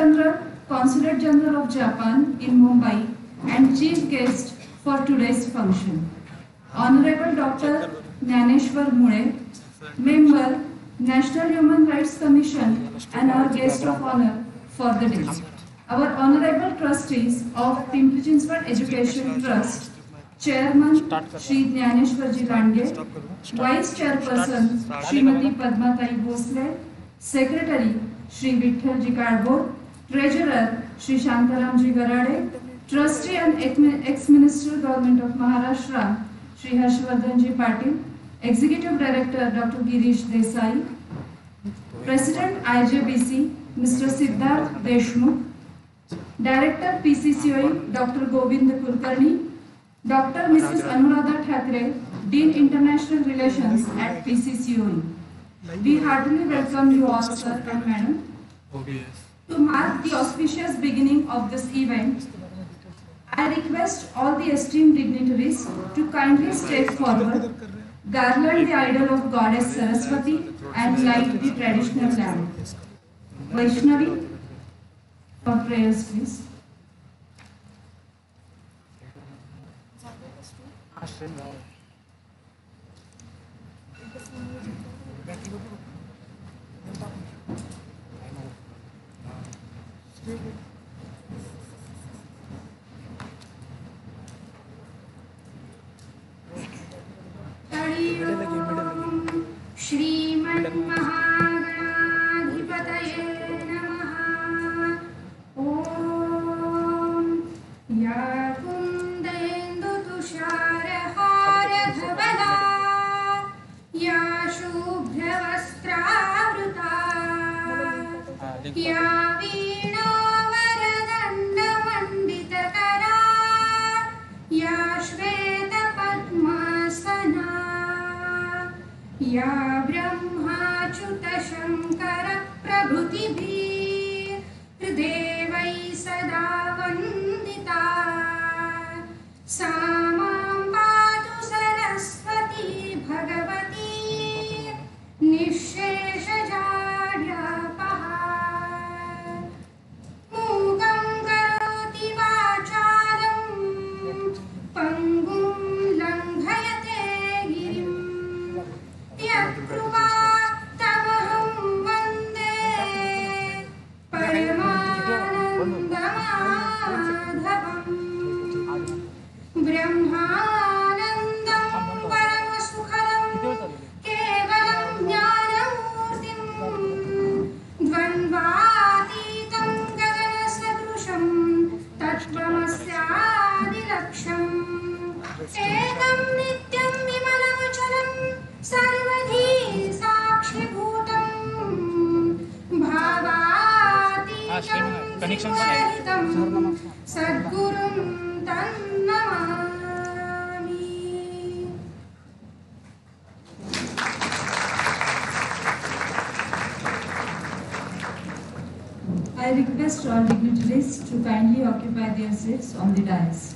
General, Consulate General of Japan in Mumbai and Chief Guest for today's function. Honorable Dr. Jnaneshwar Mule, Member, National Human Rights Commission and our guest of honor for the day. Our Honorable Trustees of Pimpri Chinchwad Education Trust, Chairman Shri Jnaneshwarji Landge, Vice Chairperson Srimati Padmatai Bhosle, Secretary Shri Vithalji Kadbor, Treasurer Shri Shantaramji Garade, Trustee and Ex-Minister Government of Maharashtra Shri Harshvardhanji Patil, Executive Director Dr. Girish Desai, President IJBC Mr. Siddharth Deshmukh, Director PCCOE Dr. Govind Kulkarni, Dr. Mrs. Anuradha Thackeray, Dean International Relations at PCCOE. We heartily welcome you all, sir and madam. To mark the auspicious beginning of this event, I request all the esteemed dignitaries to kindly step forward, garland the idol of Goddess Saraswati and light the traditional lamp. Vaishnavi, for prayers please. या ब्रह्माच्युत शंकर प्रभृतिभिः हृदेवै सदा वन्दिता सा मां पातु सरस्वती भगवती निःशेषजाड्यापहा मूकं करोति वाचालं पङ्गुं लङ्घयते गिरिं यत्कृपा तमहं वन्दे परमानन्दमाधवम् ब्रह्मानन्दं परमसुखदं केवलं ज्ञानमूर्तिं द्वन्द्वातीतं गगनसदृशं तत्त्वमस्यादिलक्ष्यम् एकं नित्यं विमलमचलं सर्वधी साक्षिभूतं भावातीतं सहितं सद्गुरुं तन्नमामि। I request all dignitaries to kindly occupy their seats on the dais.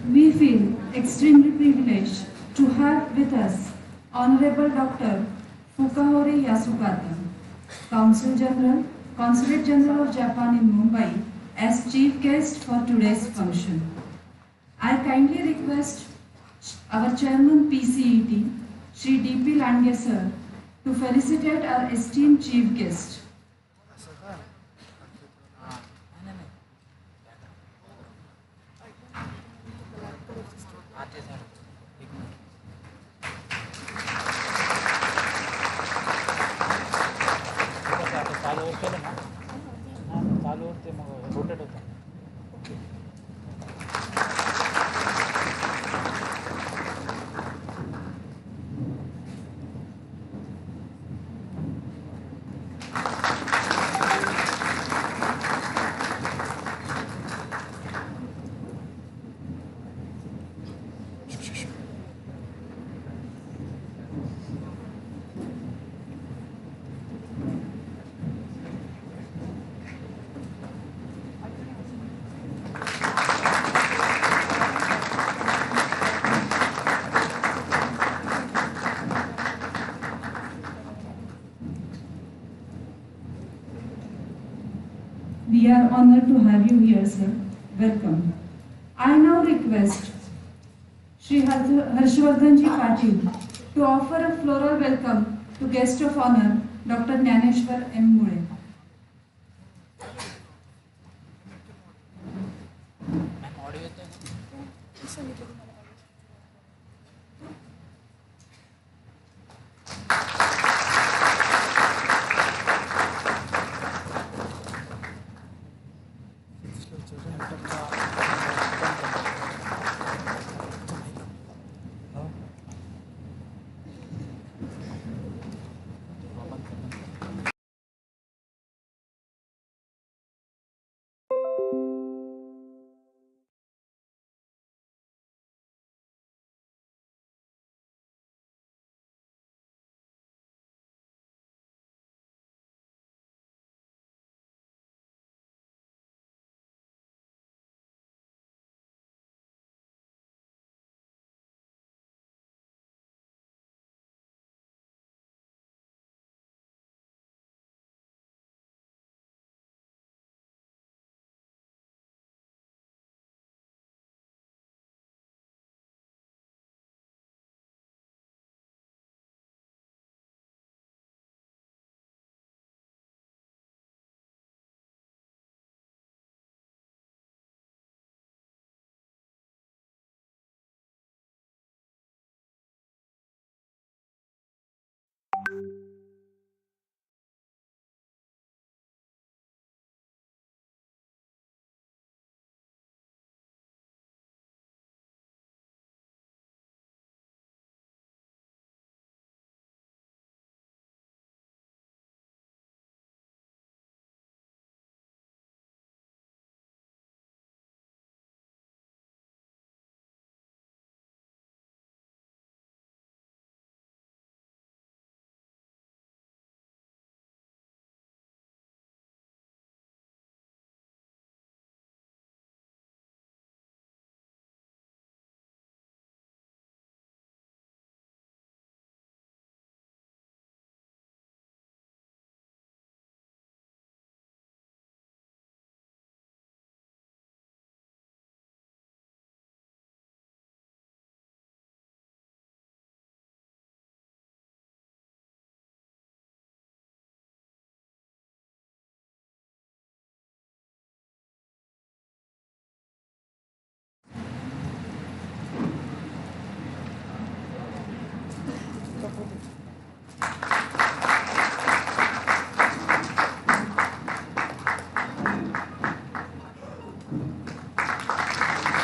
We feel extremely privileged to have with us Honorable Dr. Fukaori Yasukata, Consulate General of Japan in Mumbai, as chief guest for today's function. I kindly request our Chairman PCET, Shri D.P. Landge sir, to felicitate our esteemed chief guest. We are honored to have you here, sir. Welcome. I now request Shri Harshvardhanji Patil to offer a floral welcome to guest of honor, Dr. Gnaneshwar M.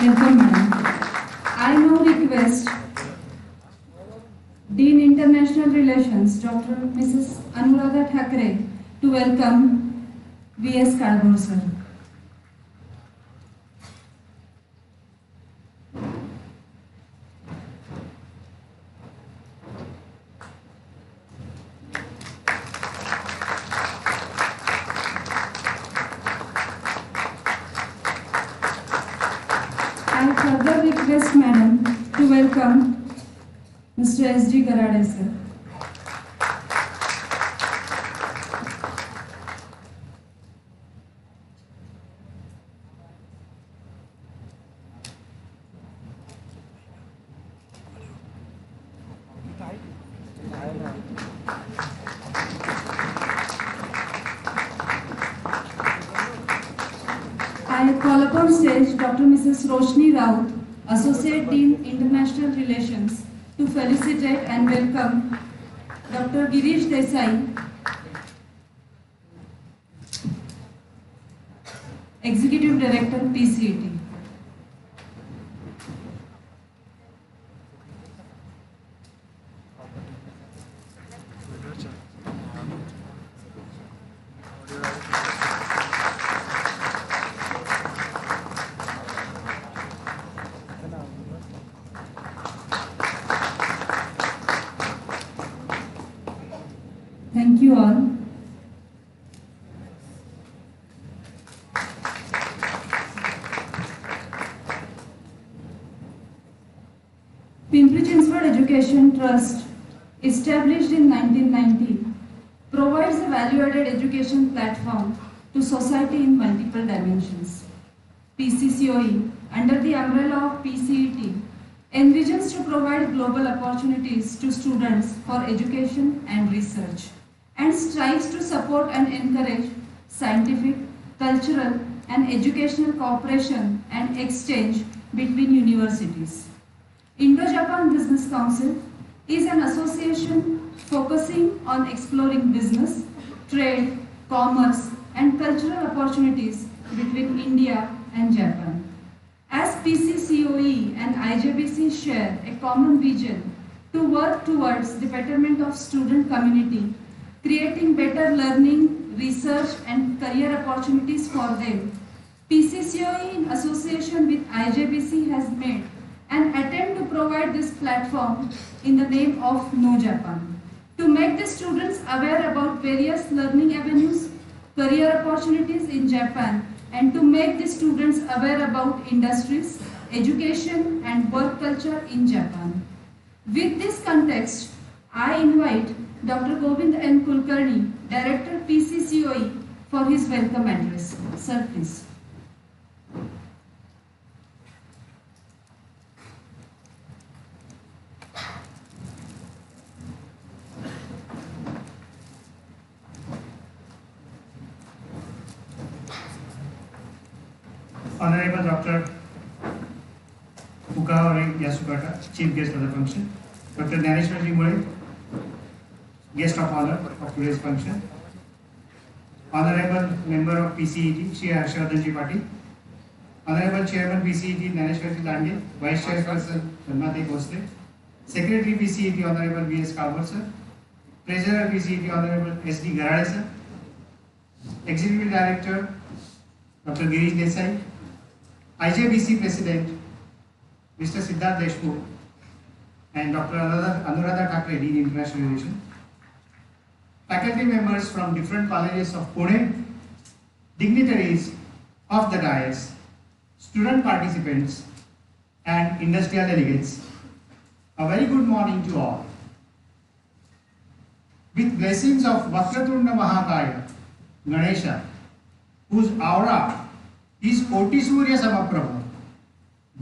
Welcome, madam. I now request Dean International Relations, Dr. Mrs. Anuradha Thakre, to welcome V.S. Kadbur, sir. I further request madam to welcome Mr. S.D. Garade, sir. I call upon stage Dr. Mrs. Roshni Raut, Associate Dean International Relations, to felicitate and welcome Dr. Girish Desai, Executive Director, PCET. Thank you all. Pimpri Chinchwad Education Trust, established in 1990, provides a value-added education platform to society in multiple dimensions. PCCOE, under the umbrella of PCET, envisions to provide global opportunities to students for education and research, and strives to support and encourage scientific, cultural, and educational cooperation and exchange between universities. Indo-Japan Business Council is an association focusing on exploring business, trade, commerce, and cultural opportunities between India and Japan. As PCCOE and IJBC share a common vision to work towards the betterment of student community, creating better learning, research, and career opportunities for them, PCCOE in association with IJBC has made an attempt to provide this platform in the name of Know Japan, to make the students aware about various learning avenues, career opportunities in Japan, and to make the students aware about industries, education, and work culture in Japan. With this context, I invite Dr. Govind N. Kulkarni, Director PCCOE, for his welcome address. Sir, please. Honorable Dr. 𝐏𝐂𝐂𝐒𝐿, Chief Guest of the function, Dr. 𝐿𝐿 𝐿, Guest of Honor of today's function, Honorable Member of PCET, Shri Harshvardhan Patil, Honorable Chairman PCET, 𝐿𝐿 𝐿, Vice Chairperson, Padmati Khosle, Secretary PCET, Honorable V.S. Kawar sir, Treasurer PCET, Honorable S.D. Garade sir, Executive Director, Dr. Girish Desai, IJBC President, Mr. Siddharth Deshmukh, and Dr. Anuradha Thakre, Dean International Relations, faculty members from different colleges of Pune, dignitaries of the dais, student participants, and industrial delegates, a very good morning to all. With blessings of Vakratunda Mahakaya, Ganesha, whose aura is Koti Surya Samaprabha,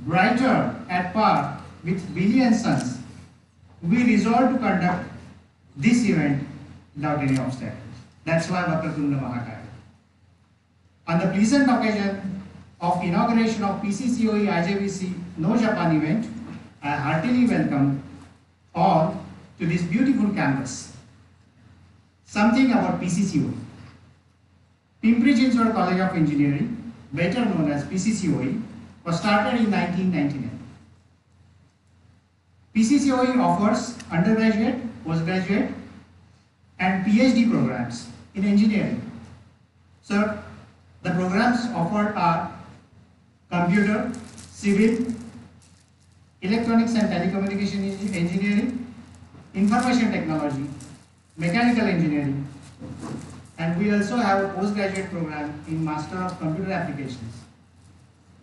brighter at par with billion suns, we resolve to conduct this event without any obstacles. That's why Vakratunda Mahakaya. On the pleasant occasion of inauguration of PCCOE IJBC Know Japan event, I heartily welcome all to this beautiful campus. Something about PCCOE. Pimpri Chinchwad College of Engineering, better known as PCCOE, was started in 1999. PCCOE offers undergraduate, postgraduate, and PhD programs in engineering. So, the programs offered are computer, civil, electronics and telecommunication engineering, information technology, mechanical engineering, and we also have a postgraduate program in Master of Computer Applications.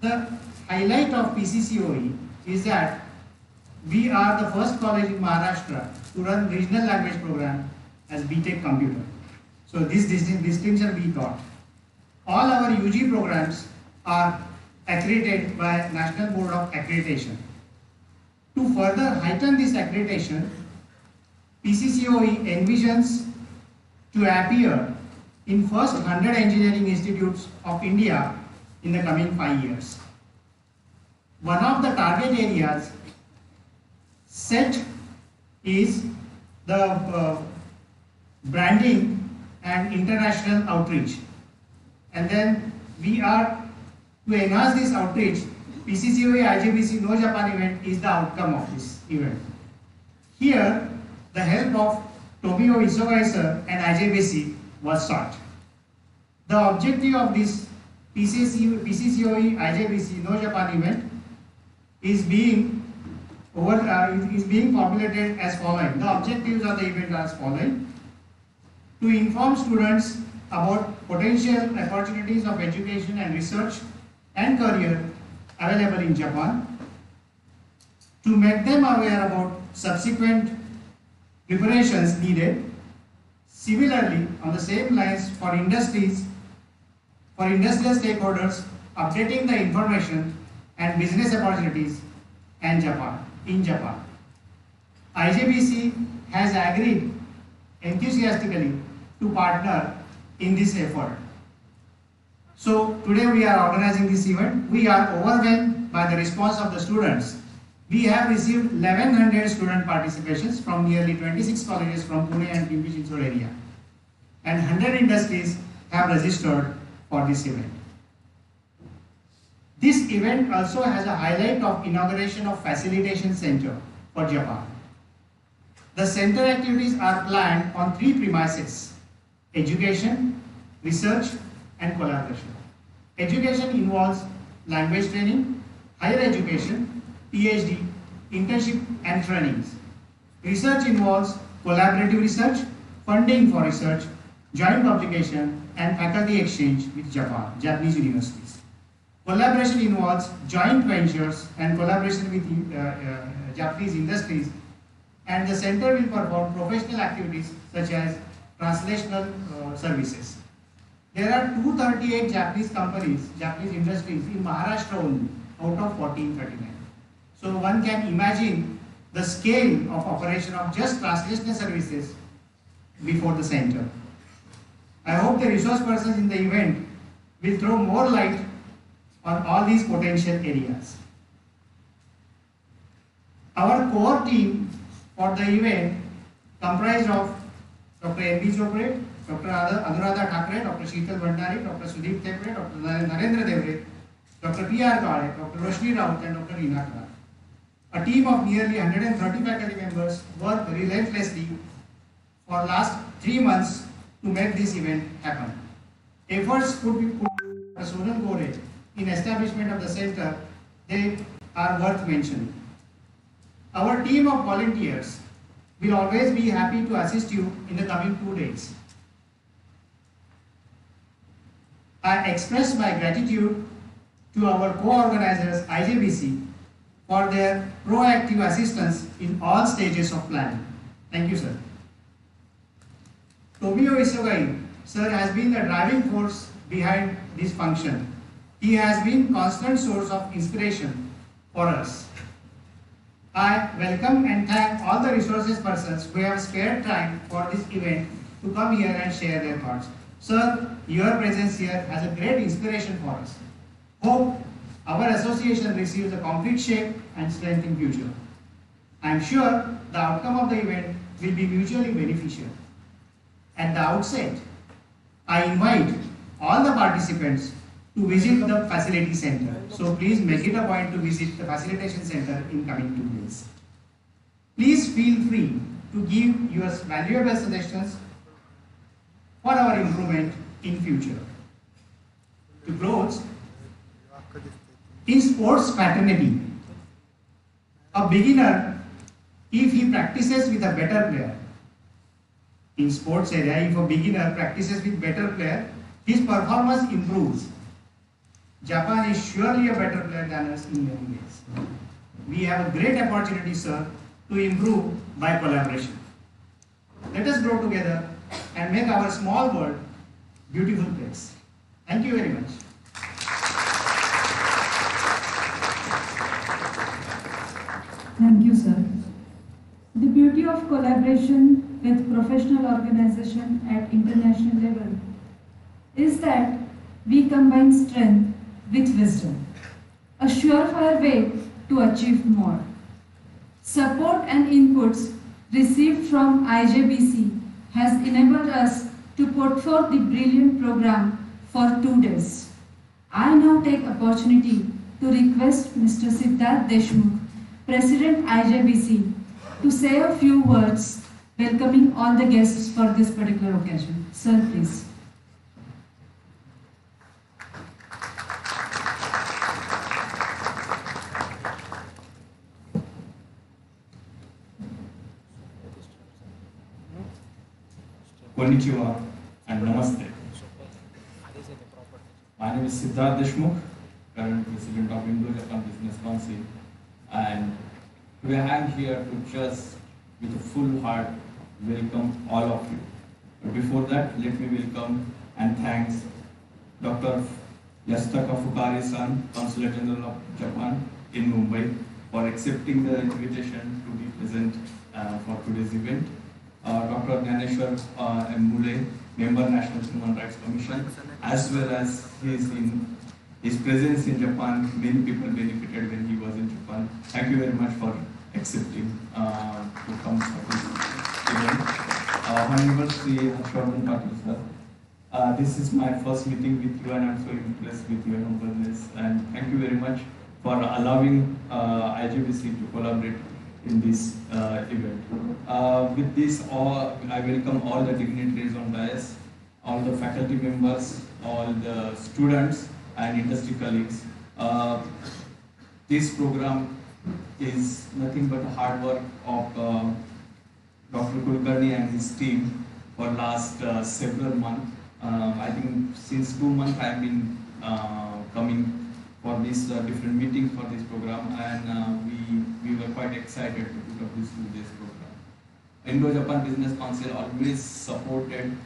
The highlight of PCCOE is that we are the first college in Maharashtra to run regional language program as BTech Computer. So this distinction we got. All our UG programs are accredited by National Board of Accreditation. To further heighten this accreditation, PCCOE envisions to appear in first 100 engineering institutes of India in the coming 5 years. One of the target areas set is the branding and international outreach. And then we are to enhance this outreach. PCCOE IJBC No Japan event is the outcome of this event. Here, the help of Tomio Isogai sir and IJBC was sought. The objective of this PCCOE IJBC No Japan event is being formulated as following. The objectives of the event are as following: to inform students about potential opportunities of education and research and career available in Japan, to make them aware about subsequent preparations needed. Similarly, on the same lines, for industrial stakeholders, updating the information and business opportunities in Japan. IJBC has agreed enthusiastically to partner in this effort. So today we are organizing this event. We are overwhelmed by the response of the students. We have received 1100 student participations from nearly 26 colleges from Pune and Pimpri Chinchwad area, and 100 industries have registered for this event. This event also has a highlight of inauguration of Facilitation Center for Japan. The center activities are planned on 3 premises: education, research, and collaboration. Education involves language training, higher education, PhD, internship and trainings. Research involves collaborative research, funding for research, joint publication, and faculty exchange with Japanese universities. Collaboration involves joint ventures and collaboration with Japanese industries, and the center will perform professional activities such as translational services. There are 238 Japanese companies, Japanese industries in Maharashtra only, out of 1439. So one can imagine the scale of operation of just translational services before the center. I hope the resource persons in the event will throw more light on all these potential areas. Our core team for the event comprised of Dr. N.B. Chopre, Dr. Anuradha Thakre, Dr. Sheetal Bhandari, Dr. Sudeep Thepre, Dr. Narendra Devre, Dr. P.R. Kale, Dr. Roshni Raut, and Dr. Reena Kar. A team of nearly 130 faculty members worked relentlessly for last 3 months to make this event happen. Efforts could be put by Sonal Gore in establishment of the center. They are worth mentioning. Our team of volunteers will always be happy to assist you in the coming 2 days. I express my gratitude to our co-organizers IJBC for their proactive assistance in all stages of planning. Thank you, sir. Tomio Isogai sir has been the driving force behind this function. He has been constant source of inspiration for us. I welcome and thank all the resources persons who have spared time for this event to come here and share their thoughts. Sir, your presence here has a great inspiration for us. Hope our association receives a concrete shape and strength in future. I am sure the outcome of the event will be mutually beneficial. At the outset, I invite all the participants to visit the facility center. So please make it a point to visit the facilitation center in coming 2 days. Please feel free to give your valuable suggestions for our improvement in future. To close, in sports fraternity, a beginner, if he practices with a better player, in sports area, if a beginner practices with better player, his performance improves. Japan is surely a better player than us in many ways. We have a great opportunity, sir, to improve by collaboration. Let us grow together and make our small world beautiful place. Thank you very much. Thank you, sir. The beauty of collaboration with professional organization at international level is that we combine strength with wisdom, a surefire way to achieve more. Support and inputs received from IJBC has enabled us to put forth the brilliant program for 2 days. I now take opportunity to request Mr. Siddharth Deshmukh, President IJBC, to say a few words welcoming all the guests for this particular occasion. Sir, please. Konnichiwa and Namaste. My name is Siddharth Deshmukh, current President of Indo-Japan Business Council, and today I am here to just with a full heart welcome all of you. But before that, let me welcome and thanks Dr. Yasutaka Fukari-san, Consulate General of Japan in Mumbai, for accepting the invitation to be present for today's event. Dr. Gnaneshwar 𝐏𝐂𝐂𝐿, Member National Human Rights Commission, as well as his presence in Japan. Many people benefited when he was in Japan. Thank you very much for accepting to come for this event. Honorable Sri Harshvardhan Patil sir, this is my first meeting with you and I'm so impressed with your humbleness, and thank you very much for allowing IJBC to collaborate in this event. With this, I welcome all the dignitaries on dais, all the faculty members, all the students and industry colleagues. This program is nothing but the hard work of Dr. Kulkarni and his team for last several months. I think since 2 months I have been coming for these different meetings for this program, and we were quite excited to put up this 2 days program. Indo-Japan Business Council always supported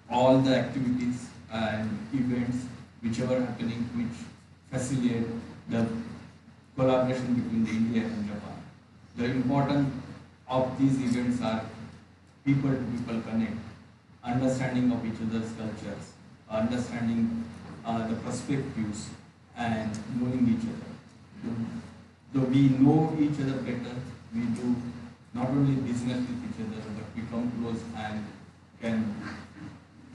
all the activities and events whichever happening which facilitate the collaboration between the India and Japan. The importance of these events are people-to-people connect, understanding of each other's cultures, understanding the perspectives, and knowing each other. Though we know each other better, we do not only business with each other, but we come close and can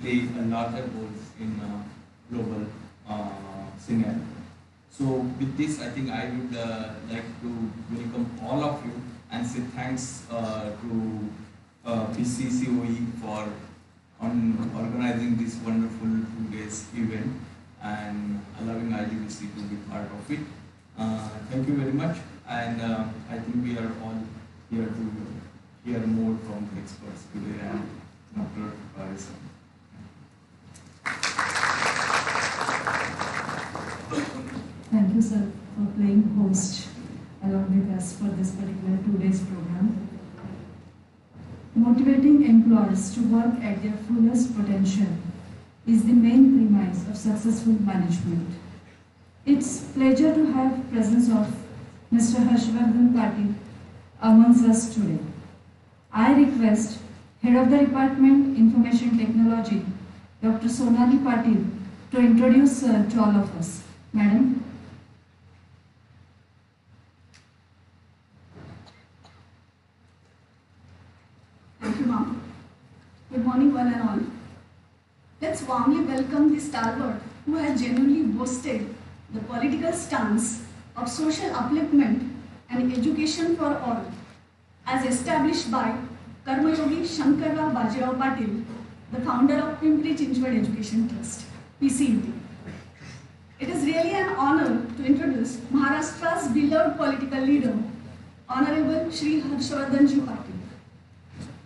play a larger role in a global scenario. So with this, I think I would like to welcome all of you and say thanks to PCCOE for organizing this wonderful 2 days event and allowing IJBC to be part of it. Thank you very much, and I think we are all here to hear more from the experts today and Dr. Harrison. Thank you, sir, for playing host along with us for this particular 2 days program. Motivating employees to work at their fullest potential is the main premise of successful management. It's pleasure to have presence of Mr. Harshvardhan Patil amongst us today. I request Head of the Department Information Technology, Dr. Sonali Patil, to introduce to all of us. Madam. Thank you, ma'am. Good morning, one and all. Let's warmly welcome the stalwart who has genuinely boasted the political stance of social upliftment and education for all, as established by Karmayogi Shankarrao Bajirao Patil, the founder of Pimpri Chinchwad Education Trust, PCET. It is really an honor to introduce Maharashtra's beloved political leader, Honorable Shri Harshvardhanji Patil.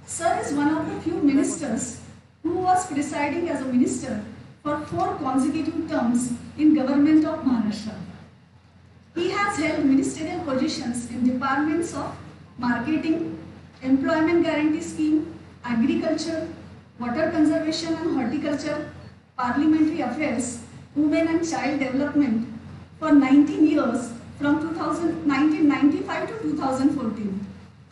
Sir is one of the few ministers who was presiding as a minister for 4 consecutive terms in government of Maharashtra. He has held ministerial positions in departments of marketing, employment guarantee scheme, agriculture, water conservation and horticulture, parliamentary affairs, women and child development for 19 years from 1995 to 2014.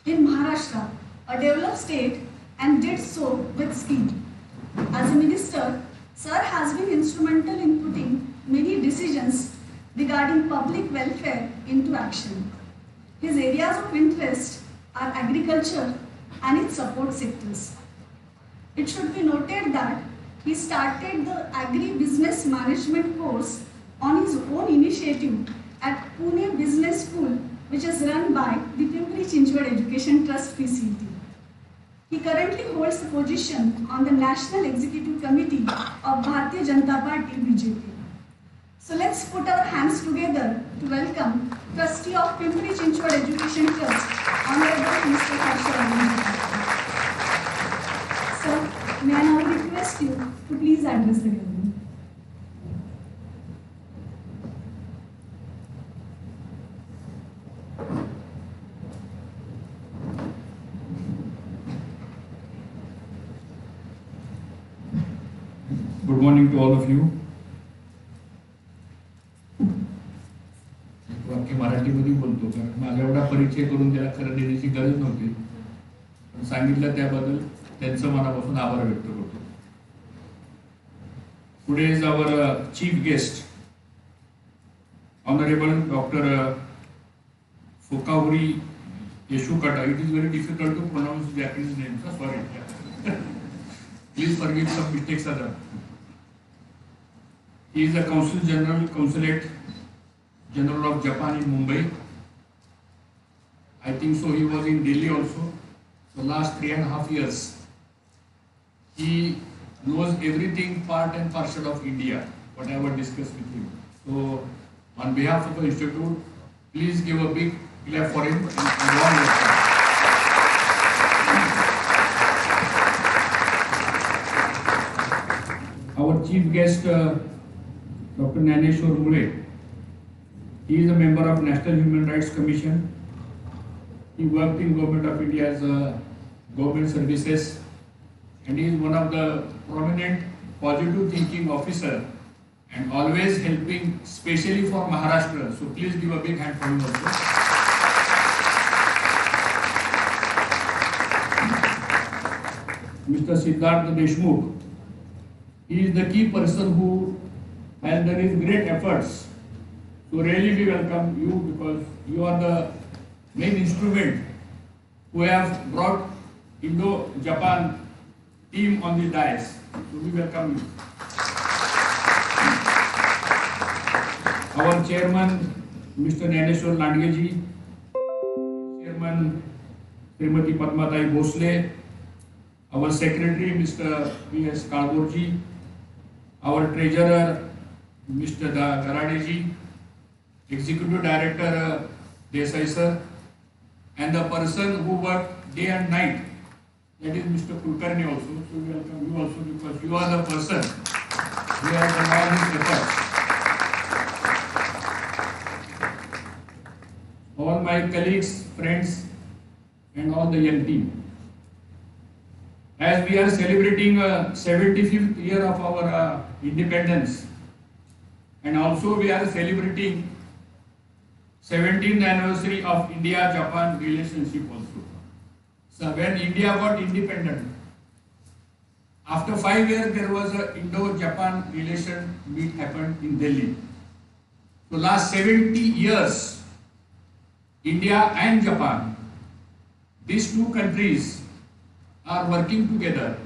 In Maharashtra, a developed state and did so with speed. As a minister, Sir has been instrumental in putting many decisions regarding public welfare into action. His areas of interest are agriculture and its support sectors. It should be noted that he started the Agri-Business Management course on his own initiative at Pune Business School, which is run by the Pimpri Chinchwad Education Trust PCET. He currently holds the position on the National Executive Committee of Bharatiya Janata Party BJP. So let's put our hands together to welcome Trustee of Pimpri Chinchwad Education Trust, Honorable Mr. 𝐏𝐂𝐂𝐂𝐎. Sir, may I now request you to please address the gathering. Good morning to all of you. वाक्य मराठीमध्ये बोलतो कारण माझा एवढा परिचय करून त्याला खरं देण्याची गरज नव्हती, पण सांगितलं त्याबद्दल त्यांचं मनापासून आभार व्यक्त करतो. Today is our chief guest, Honorable Dr. 𝐏𝐂𝐂𝐒𝐄. It is very difficult to pronounce Japanese names. Sorry. Please forgive some mistakes are done. He is the Consul General, Consulate General of Japan in Mumbai. I think so he was in Delhi also. For last 3.5 years. He knows everything part and parcel of India, whatever discussed with him. So on behalf of the Institute, please give a big clap for him and warm welcome. Our chief guest, Dr. 𝐿𝐿𝐿𝐿 𝐿𝐿𝐿. He is a member of National Human Rights Commission. He worked in Government of India as government services, and he is one of the prominent positive thinking officer and always helping, especially for Maharashtra. So please give a big hand for him also. Mr. Siddharth Deshmukh. He is the key person who has done his great efforts. So really we welcome you because you are the main instrument who have brought Indo-Japan team on the dais. So we welcome you. Our chairman, Mr. 𝐿𝐿𝐿 𝐿𝐿𝐿. Chairman, Srimati Padmatai Bhosle. Our secretary, Mr. P.S. 𝐏𝐂𝐂𝐒𝐿. Our treasurer, Mr. Garadeji. Executive Director Desai sir, and the person who worked day and night, that is Mr. Kulkarni also. So we welcome you also because you are the person who has done all these efforts. All my colleagues, friends, and all the young team. As we are celebrating 75th year of our independence, and also we are celebrating 17th anniversary of India-Japan relationship also. So when India got independent, after 5 years there was a Indo-Japan relation meet happened in Delhi. So last 70 years, India and Japan, these two countries are working together.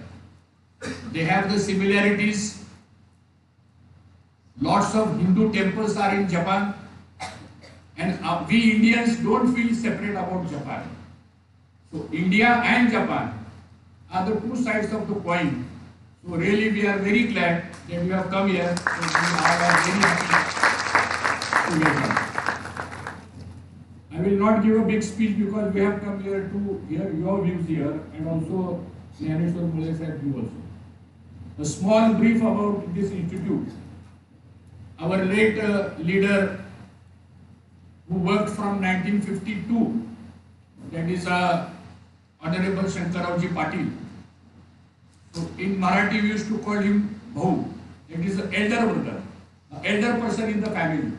They have the similarities. Lots of Hindu temples are in Japan. And we Indians don't feel separate about Japan. So India and Japan are the two sides of the coin. So really we are very glad that you have come here. So we are very happy to welcome. I will not give a big speech because we have come here to hear your views here and also 𝐿𝐿𝐿 𝐿𝐿𝐿 view also. A small brief about this institute. Our late leader who worked from 1952, that is Honorable Shankaraoji Patil. So in Marathi we used to call him Bhau, that is the elder brother, elder person in the family.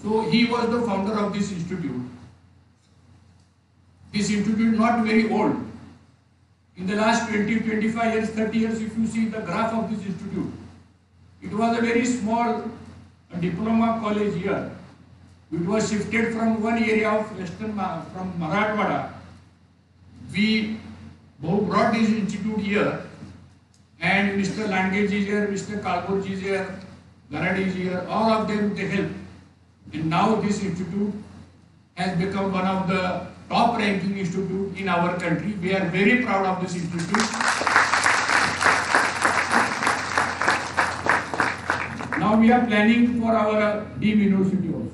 So he was the founder of this institute. This institute is not very old, In the last 20, 25 years, 30 years, if you see the graph of this institute, it was a very small diploma college here. It was shifted from one area of from Marathwada. We brought this institute here, and Mr. Landge is here, Mr. 𝐏𝐂𝐂𝐿 is here, Garadi is here, all of them they help. And now this institute has become one of the top ranking institute in our country. We are very proud of this institute. Now we are planning for our deemed university also.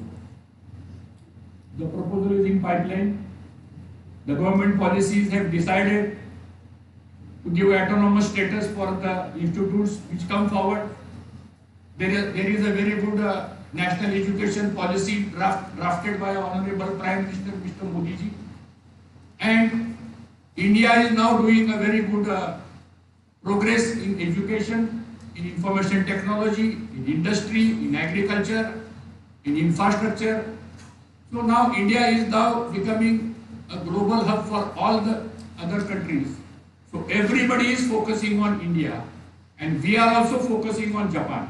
The proposal is in pipeline. The government policies have decided to give autonomous status for the institutes which come forward. There is a very good national education policy drafted by Honorable Prime Minister Mr. Modi ji. And India is now doing a very good progress in education, in information technology, in industry, in agriculture, in infrastructure. So now India is now becoming a global hub for all the other countries. So everybody is focusing on India, and we are also focusing on Japan.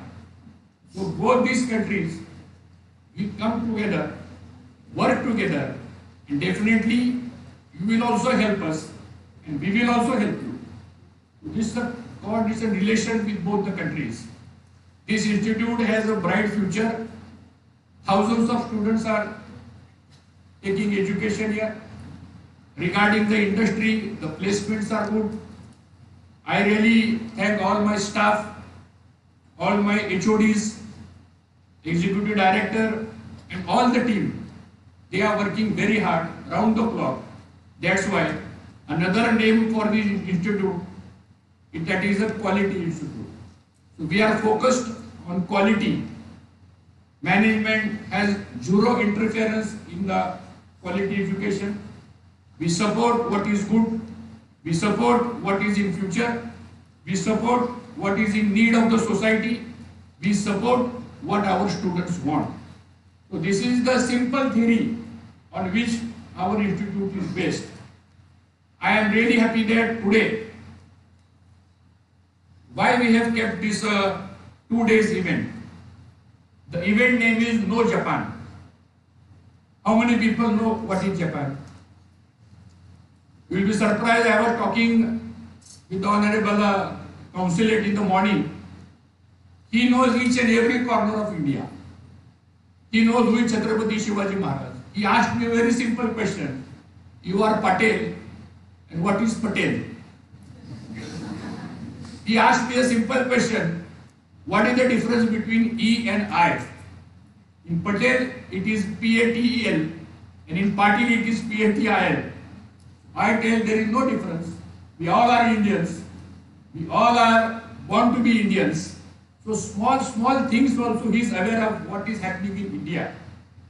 So both these countries, we come together, work together, and definitely you will also help us, and we will also help you. This is a coordination relation with both the countries. This institute has a bright future. Thousands of students are taking education here. Regarding the industry, the placements are good. I really thank all my staff, all my HODs, executive director, and all the team. They are working very hard, round the clock. That's why another name for this institute, that is a quality institute. So we are focused on quality. Management has zero interference in the quality education. We support what is good. We support what is in future. We support what is in need of the society. We support what our students want. So this is the simple theory on which our institute is based. I am really happy that today, why we have kept this 2 days event. The event name is Know Japan. How many people know what is Japan? You will be surprised. I was talking with the Honorable Consulate in the morning. He knows each and every corner of India. He knows who is Chhatrapati Shivaji Maharaj. He asked me a very simple question. You are Patel, and what is Patel? He asked me a simple question. What is the difference between E and I? In Patel, it is P-A-T-E-L, and in Patil, it is P-A-T-I-L. I tell there is no difference. We all are Indians. We all are born to be Indians. So small things also he is aware of what is happening in India.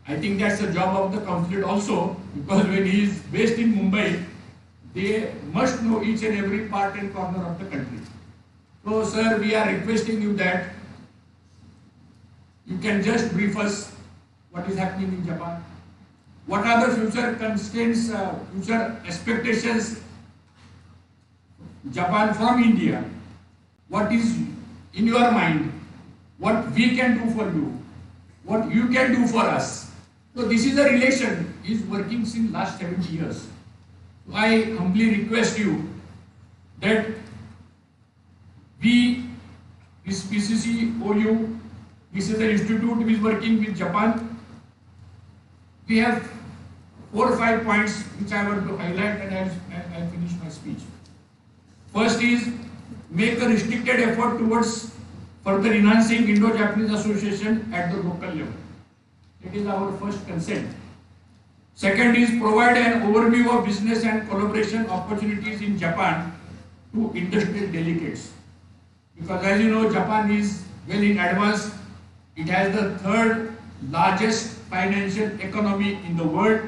I think that's the job of the consulate also, because when he is based in Mumbai, they must know each and every part and corner of the country. So sir, we are requesting you that you can just brief us what is happening in Japan. What are the future constraints, future expectations Japan from India? What is in your mind? What we can do for you? What you can do for us? So this is a relation is working since last 70 years. So I humbly request you that we, this PCCOE, this is the institute which is working with Japan. We have 4 or 5 points which I want to highlight, and I'll finish my speech. First is make a restricted effort towards further enhancing Indo-Japanese association at the local level. It is our first consent. Second is provide an overview of business and collaboration opportunities in Japan to industrial delegates. Because as you know, Japan is well in advance. It has the 3rd largest financial economy in the world.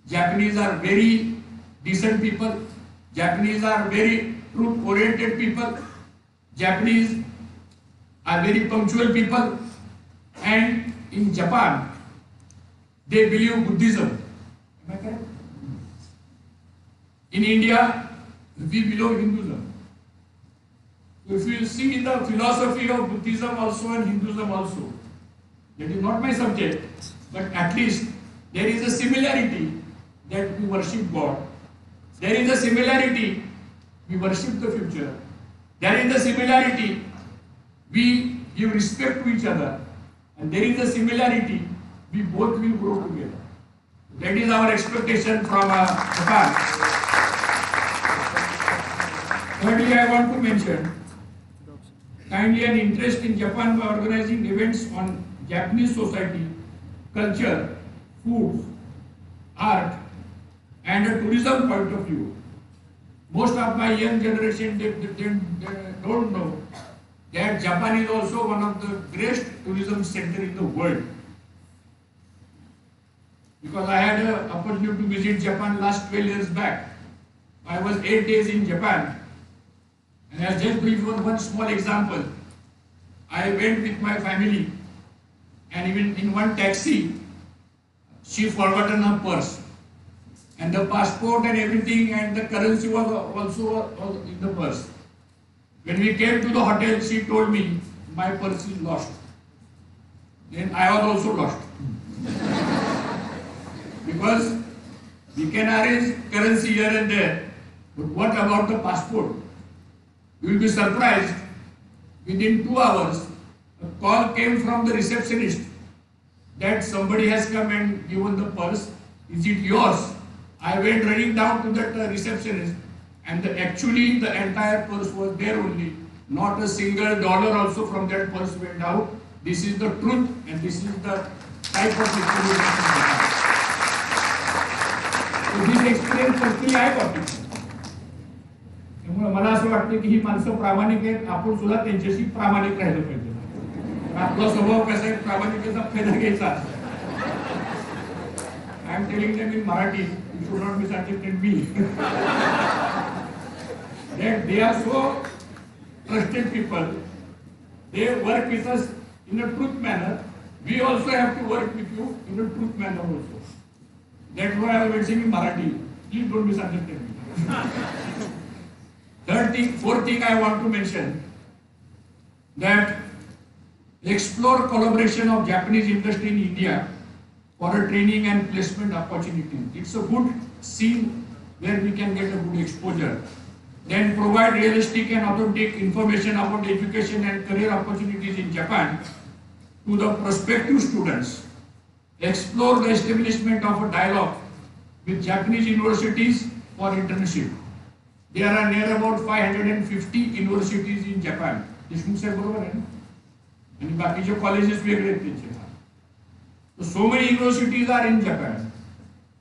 Japanese are very decent people. Japanese are very truth-oriented people. Japanese are very punctual people. And in Japan, they believe Buddhism. Am I correct? In India, we belong Hinduism. If you see in the philosophy of Buddhism also and Hinduism also, that is not my subject, but at least there is a similarity that we worship God. There is a similarity, we worship the future. There is a similarity, we give respect to each other. And there is a similarity, we both will grow together. That is our expectation from Japan. Thirdly, I want to mention kindly an interest in Japan by organizing events on Japanese society, culture, food, art, and a tourism point of view. Most of my young generation they don't know that Japan is also one of the greatest tourism center in the world. Because I had an opportunity to visit Japan last 12 years back. I was 8 days in Japan. And I'll just give you one small example. I went with my family, and even in one taxi, she forgotten her purse. And the passport and everything and the currency was also in the purse. When we came to the hotel, she told me, my purse is lost. Then I was also lost. Because we can arrange currency here and there, but what about the passport? You will be surprised, within 2 hours, a call came from the receptionist that somebody has come and given the purse. Is it yours? I went running down to that receptionist, and actually the entire purse was there only. Not a single dollar also from that purse went out. This is the truth, and this is the type of experience. So this experience personally I got it. त्यामुळे मला असं वाटतं की ही माणसं प्रामाणिक आहेत, आपण सुद्धा त्यांच्याशी प्रामाणिक राहिलं पाहिजे. आपला स्वभाव कसा आहे, प्रामाणिकतेचा फायदा घ्यायचा. I am telling them in Marathi, you should not misunderstand me. That they are so trusted people, they work with us in a truth manner. We also have to work with you in a truth manner also. That's why I was saying in Marathi. Please don't misunderstand me. Fourth thing I want to mention, that explore collaboration of Japanese industry in India for a training and placement opportunity. It's a good scene where we can get a good exposure. Then provide realistic and authentic information about education and career opportunities in Japan to the prospective students. Explore the establishment of a dialogue with Japanese universities for internship. There are near about 550 universities in Japan. Deshmukh साहेब बरोबर आहे ना? आणि बाकीचे colleges वेगळे आहेत त्यांचे. So many universities are in Japan.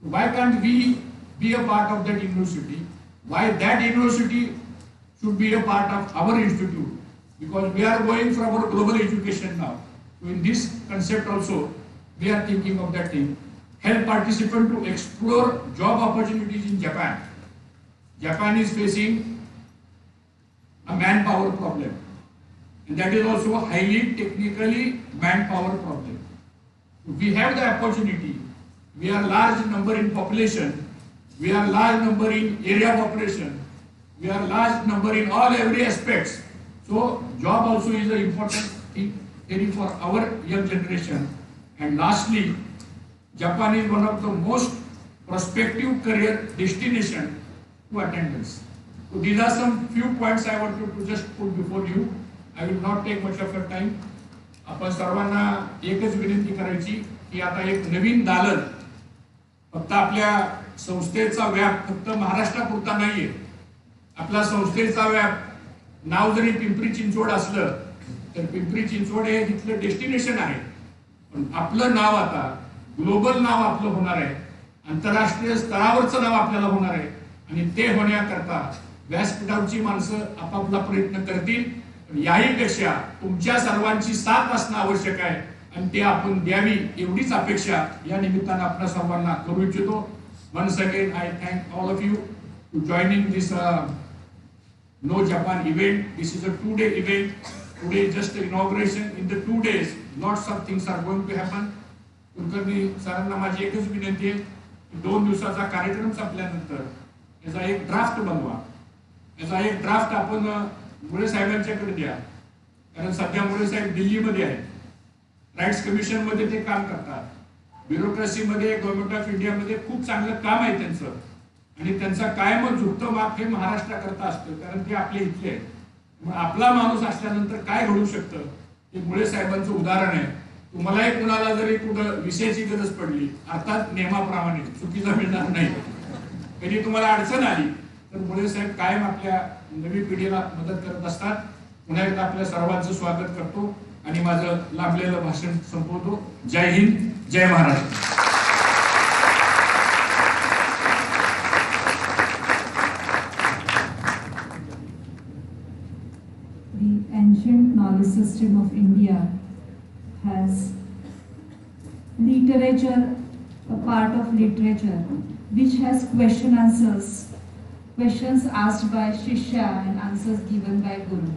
Why can't we be a part of that university? Why that university should be a part of our institute? Because we are going for our global education now. So in this concept also, we are thinking of that thing. Help participants to explore job opportunities in Japan. Japan is facing a manpower problem. And that is also a highly technically manpower problem. We have the opportunity. We are large number in population. We are large number in area of operation. We are large number in all every aspects. So job also is an important thing for our young generation. And lastly, Japan is one of the most prospective career destination to attendance. So these are some few points I wanted to just put before you. I will not take much of your time. आपण सर्वांना एकच विनंती करायची की आता एक नवीन दालन फक्त आपल्या संस्थेचा व्याप फक्त महाराष्ट्रापुरता नाहीये. आपल्या संस्थेचा व्याप नाव जरी पिंपरी चिंचवड असलं तर पिंपरी चिंचवड हे तिथलं डेस्टिनेशन आहे. पण आपलं नाव आता ग्लोबल नाव आपलं होणार आहे. आंतरराष्ट्रीय स्तरावरचं नाव आपल्याला होणार आहे. आणि ते होण्याकरता व्यासपीठावरची माणसं आपापला प्रयत्न करतील. याही पेक्षा तुमच्या सर्वांची साथ असणं आवश्यक आहे आणि ते आपण द्यावी एवढीच अपेक्षा या निमित्तानं आपण सर्वांना करू इच्छितो. Once again, I thank all of you to joining this No Japan event. This is a 2-day event. Today is just the inauguration. In the 2 days, lots of things are going to happen. Kulkarni सरांना माझी एकच विनंती आहे की 2 दिवसाचा कार्यक्रम संपल्यानंतर याचा एक ड्राफ्ट बनवा याचा एक ड्राफ्ट आपण मुळे साहेबांच्याकडे द्या, कारण सध्या मुळे साहेब दिल्लीमध्ये आहेत, राईट्स कमिशन मध्ये ते काम करतात, ब्युरोक्रेसीमध्ये गव्हर्नमेंट ऑफ इंडियामध्ये खूप चांगलं काम आहे त्यांचं, आणि त्यांचा कायमच झुकतं माप हे महाराष्ट्राकरता असतं, कारण ते आपले इथले आहेत. मग आपला माणूस असल्यानंतर काय घडू शकतं हे मुळे साहेबांचं उदाहरण आहे. तुम्हालाही कुणाला जरी कुठं विषयाची गरज पडली, अर्थात नियमाप्रमाणे चुकीचा मिळणार नाही, कधी तुम्हाला अडचण आली तर मुळे साहेब कायम आपल्या नवी पिढीला मदत करत असतात. पुन्हा एकदा आपल्या सर्वांचं स्वागत करतो आणि माझं लांबलेलं भाषण संपवतो. जय हिंद, जय Maharashtra. The ancient knowledge system of India has literature, a part of literature, which has questions asked by Shishya and answers given by Guru.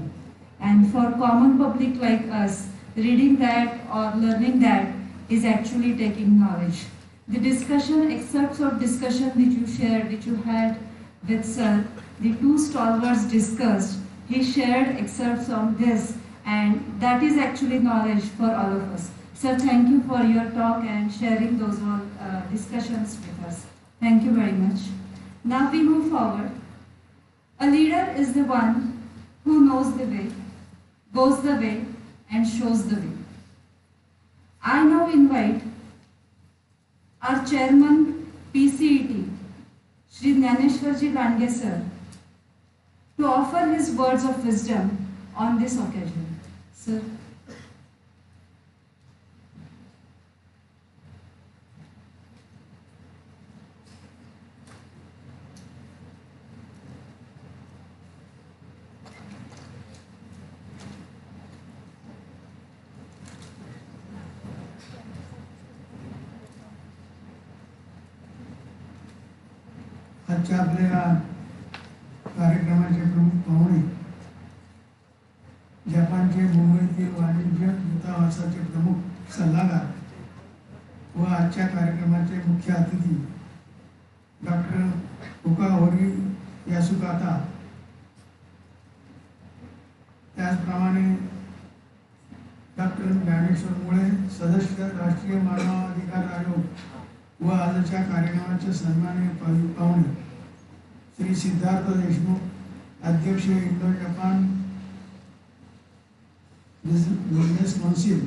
And for common public like us, reading that or learning that is actually taking knowledge. The discussion, excerpts of discussion which you shared, which you had with Sir, the two stalwarts discussed, he shared excerpts on this, and that is actually knowledge for all of us. Sir, thank you for your talk and sharing those all discussions with us. Thank you very much. Now we move forward. A leader is the one who knows the way, goes the way, and shows the way. I now invite our chairman PCET, Shri Gnaneshwarji Landge sir, to offer his words of wisdom on this occasion. Sir. आजच्या आपल्या कार्यक्रमाचे प्रमुख पाहुणे, जपानचे मुंबईतील वाणिज्य दूतावासाचे प्रमुख सल्लागार व आजच्या कार्यक्रमाचे मुख्य अतिथी डॉक्टर 𝐏𝐂𝐂𝐎𝐿 यासुकाता, त्याचप्रमाणे डॉक्टर ज्ञानेश्वर मुळे, सदस्य राष्ट्रीय मानवाधिकार आयोग व आजच्या कार्यक्रमाचे सन्माननीय पाहुणे श्री सिद्धार्थ देशमुख, अध्यक्ष Indo Japan business council,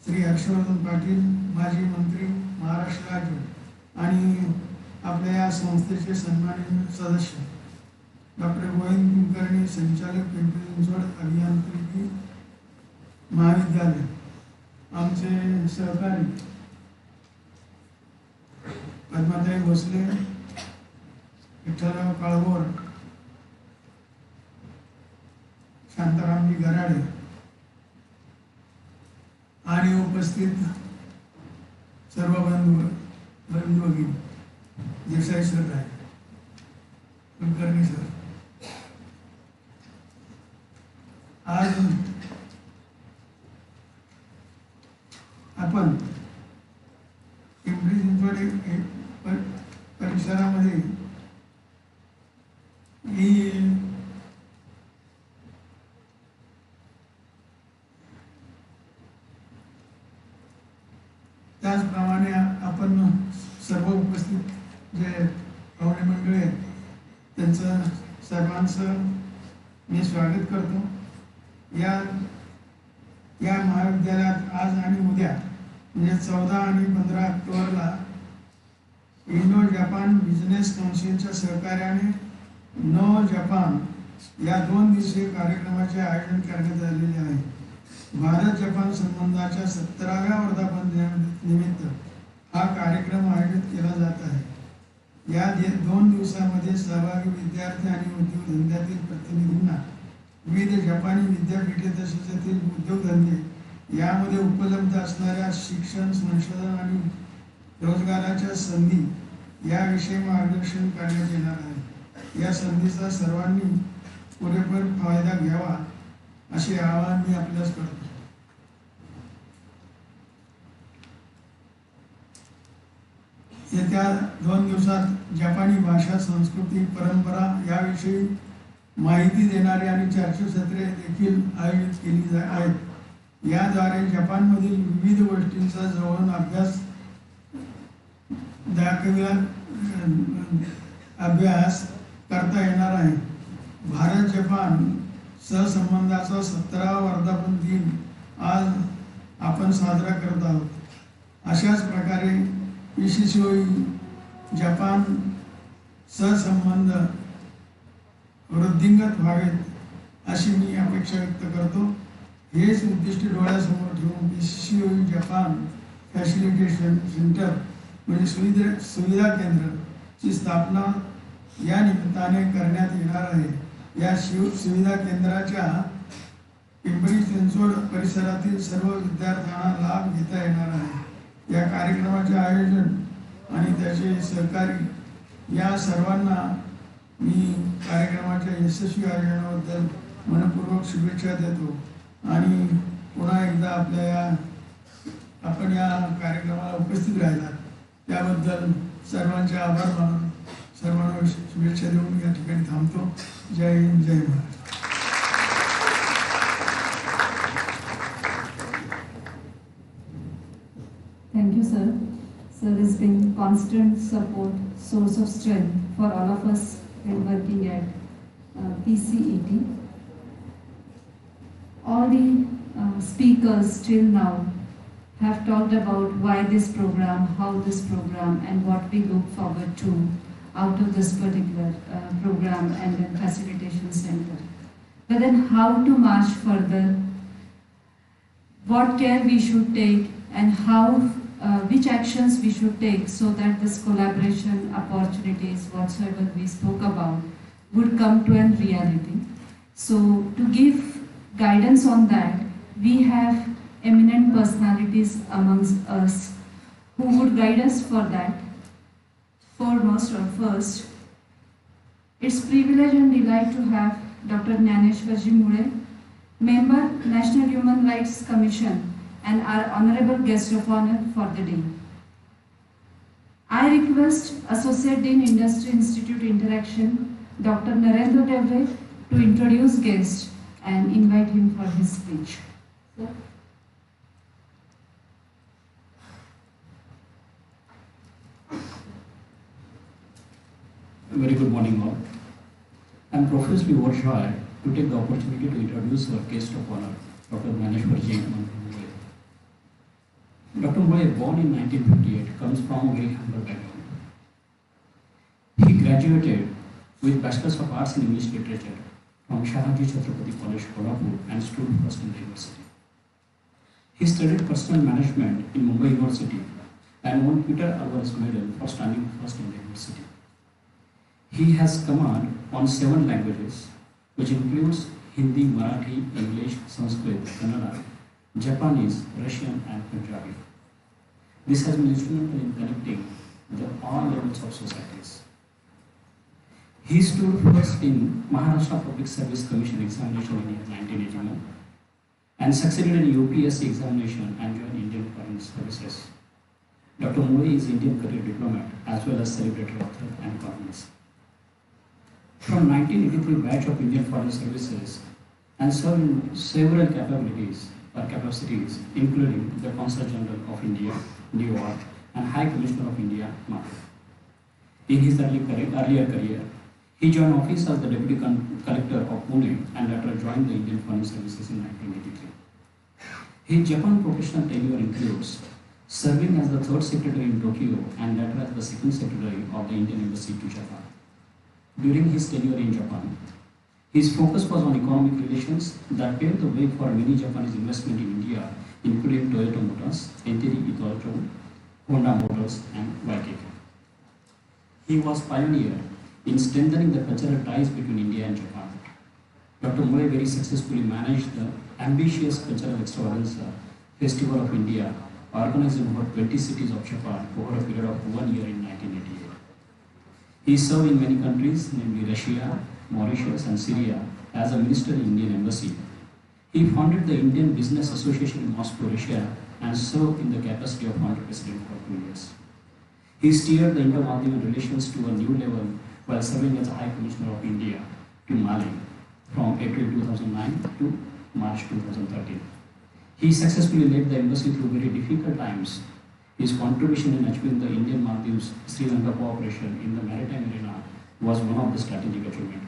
Shri Harshvardhan Patil, माजी मंत्री महाराष्ट्र राज्य, आणि आपल्या या संस्थेचे सन्माननीय सदस्य डॉक्टर गोविंद कुलकर्णी, संचालक पिंपरी चिंचवड अभियांत्रिकी महाविद्यालय, आमचे सहकारी पद्माताई भोसले, विठ्ठलराव काळभोर, शांतारामजी गराडे आणि उपस्थित सर्व बंधू भगिनी, देसाई सर आहे, कुलकर्णी सर, आज आपण पिंपरी चिंचवड परिसरामध्ये त्याचप्रमाणे आपण सर्व उपस्थित जे पाहुणे मंडळी आहेत त्यांचं सर्वांचं मी स्वागत करतो. या महाविद्यालयात आज आणि उद्या म्हणजे 14 आणि 15 ऑक्टोबरला इंडो जपान बिझनेस काउन्सिलच्या सहकार्याने नो जपान या 2 दिवसीय कार्यक्रमाचे आयोजन करण्यात आलेले आहे. भारत जपान संबंधाच्या 17व्या वर्धापन निमित्त हा कार्यक्रम आयोजित केला जात आहे. या 2 दिवसांमध्ये सहभागी विद्यार्थी आणि उद्योगधंद्यातील प्रतिनिधींना विविध जपानी विद्यापीठे तसेच येथील उद्योगधंदे यामध्ये उपलब्ध असणाऱ्या शिक्षण, संशोधन आणि रोजगाराच्या संधी याविषयी मार्गदर्शन करण्यात येणार आहे. या संधीचा सर्वांनी पुरेपूर फायदा घ्यावा असे आवाहन मी आपल्यास करतो. येत्या 2 दिवसात जपानी भाषा, संस्कृती, परंपरा याविषयी माहिती देणारी आणि चर्चासत्रे देखील आयोजित केली आहेत। याद्वारे जपानमधील विविध गोष्टींचा जवळून अभ्यास करता येणार आहे। भारत जपान सहसंबंधाचा 17वा वर्धापन दिन आज आपण साजरा करत आहोत। अशाच प्रकारे PCCOE जपान सहसंबंध वृद्धिंगत व्हावेत अशी मी अपेक्षा व्यक्त करतो। हेच उद्दिष्ट डोळ्यासमोर ठेवून PCCOE जपान फॅसिलिटेशन सेंटर म्हणजे सुविधा केंद्राची स्थापना या निमित्ताने करण्यात येणार आहे। या सुविधा केंद्राच्या पिंपरी चिंचवड परिसरातील सर्व विद्यार्थ्यांना लाभ घेता येणार आहे। या कार्यक्रमाचे आयोजन आणि त्याचे सहकारी या सर्वांना मी कार्यक्रमाच्या यशस्वी आयोजनाबद्दल मनपूर्वक शुभेच्छा देतो आणि पुन्हा एकदा आपण या कार्यक्रमाला उपस्थित राहिलात त्याबद्दल सर्वांचे आभार मानून सर्वांना शुभेच्छा देऊन या ठिकाणी थांबतो। जय हिंद, जय Maharashtra. Thank you, sir. Sir has been constant support, source of strength for all of us when working at PCET. All the speakers till now have talked about why this program, how this program, and what we look forward to out of this particular program and then facilitation center. But then how to march further, what care we should take, and how which actions we should take so that this collaboration opportunities whatsoever we spoke about would come to a reality. So to give guidance on that, we have eminent personalities amongst us who would guide us for that. Foremost or first, it's privilege and delight to have Dr. 𝐏𝐂𝐂𝐎𝐄, Member, National Human Rights Commission, and our honorable guest of honor for the day. I request Associate Dean Industry Institute Interaction, Dr. Narendra Devre, to introduce guest and invite him for his speech. Sir. Very good morning all. I am profusely overjoyed to take the opportunity to introduce our guest of honor, Dr. 𝐏𝐂𝐂𝐎𝐄. Dr. 𝐏𝐂, born in 1958, comes from a very humble background. He graduated with Bachelor's of Arts in English Literature from Shahaji Chhatrapati College, Kolhapur, and stood first in the university. He studied personal management in Mumbai University and won Peter Alvarez Medal for standing first in the university. He has command on 7 languages, which includes Hindi, Marathi, English, Sanskrit, Kannada, Japanese, Russian, and Punjabi. This has been instrumental in connecting all levels of societies. He stood first in Maharashtra Public Service Commission examination in 1981 and succeeded in UPSC examination and joined Indian Foreign Services. Dr. 𝐏𝐂 is Indian career diplomat as well as celebrated author and columnist. From 1983 batch of Indian Foreign Services and served in several capacities, including the Consul General of India, New York, and High Commissioner of India, Mumbai. In his earlier career, he joined office as the Deputy Collector of Pune and later joined the Indian Foreign Services in 1983. His Japan professional tenure includes serving as the 3rd Secretary in Tokyo and later as the 2nd Secretary of the Indian Embassy to Japan. During his tenure in Japan, his focus was on economic relations that paved the way for many Japanese investment in India, including Toyota Motors, NTT Itocho, Honda Motors, and 𝐏𝐂𝐂. He was pioneer in strengthening the cultural ties between India and Japan. Dr. 𝐏𝐂 very successfully managed the ambitious cultural extravaganza Festival of India, organized in over 20 cities of Japan over a period of 1 year in 1988. He served in many countries, namely Russia, Mauritius, and Syria, as a minister in Indian Embassy. He founded the Indian Business Association in Moscow, Russia, and served in the capacity of founder president for 2 years. He steered the Indo-Maldivian relations to a new level while serving as a High Commissioner of India to Mali April 2009 to March 2013. He successfully led the embassy through very difficult times. His contribution in achieving the Indian Maldives Sri Lanka cooperation in the maritime arena was one of the strategic achievements.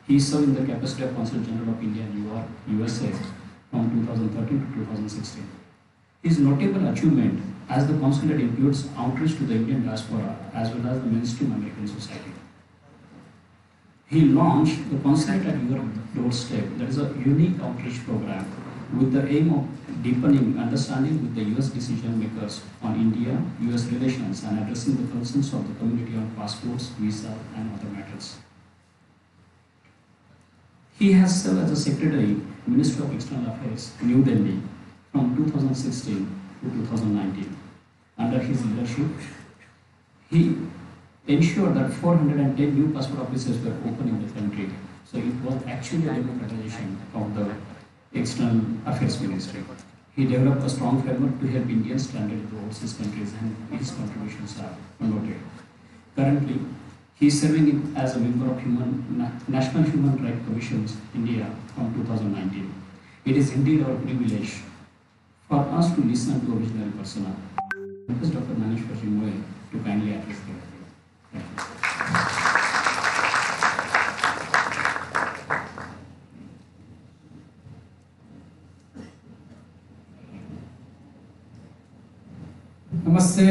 He served in the capacity of Consul General of India in New York, USA from 2013 to 2016. His notable achievement as the consulate includes outreach to the Indian diaspora as well as the mainstream American society. He launched the Consulate at Your Doorstep, that is a unique outreach program with the aim of deepening understanding with the US decision makers on India-US relations and addressing the concerns of the community on passports, visa and other matters. He has served as a Secretary, Ministry of External Affairs, New Delhi from 2016 to 2019. Under his leadership, he ensured that 410 new passport offices were opened in the country. So it was actually a democratization of the External Affairs Ministry. He developed a strong framework to help Indians stranded in the overseas countries, and his contributions are noted. Currently, he is serving as a member of National Human Rights Commissions India from 2019. It is indeed our privilege for us to listen to a visionary persona. I request Dr. Naneshwar Moe to kindly address the audience. Thank you. Namaste,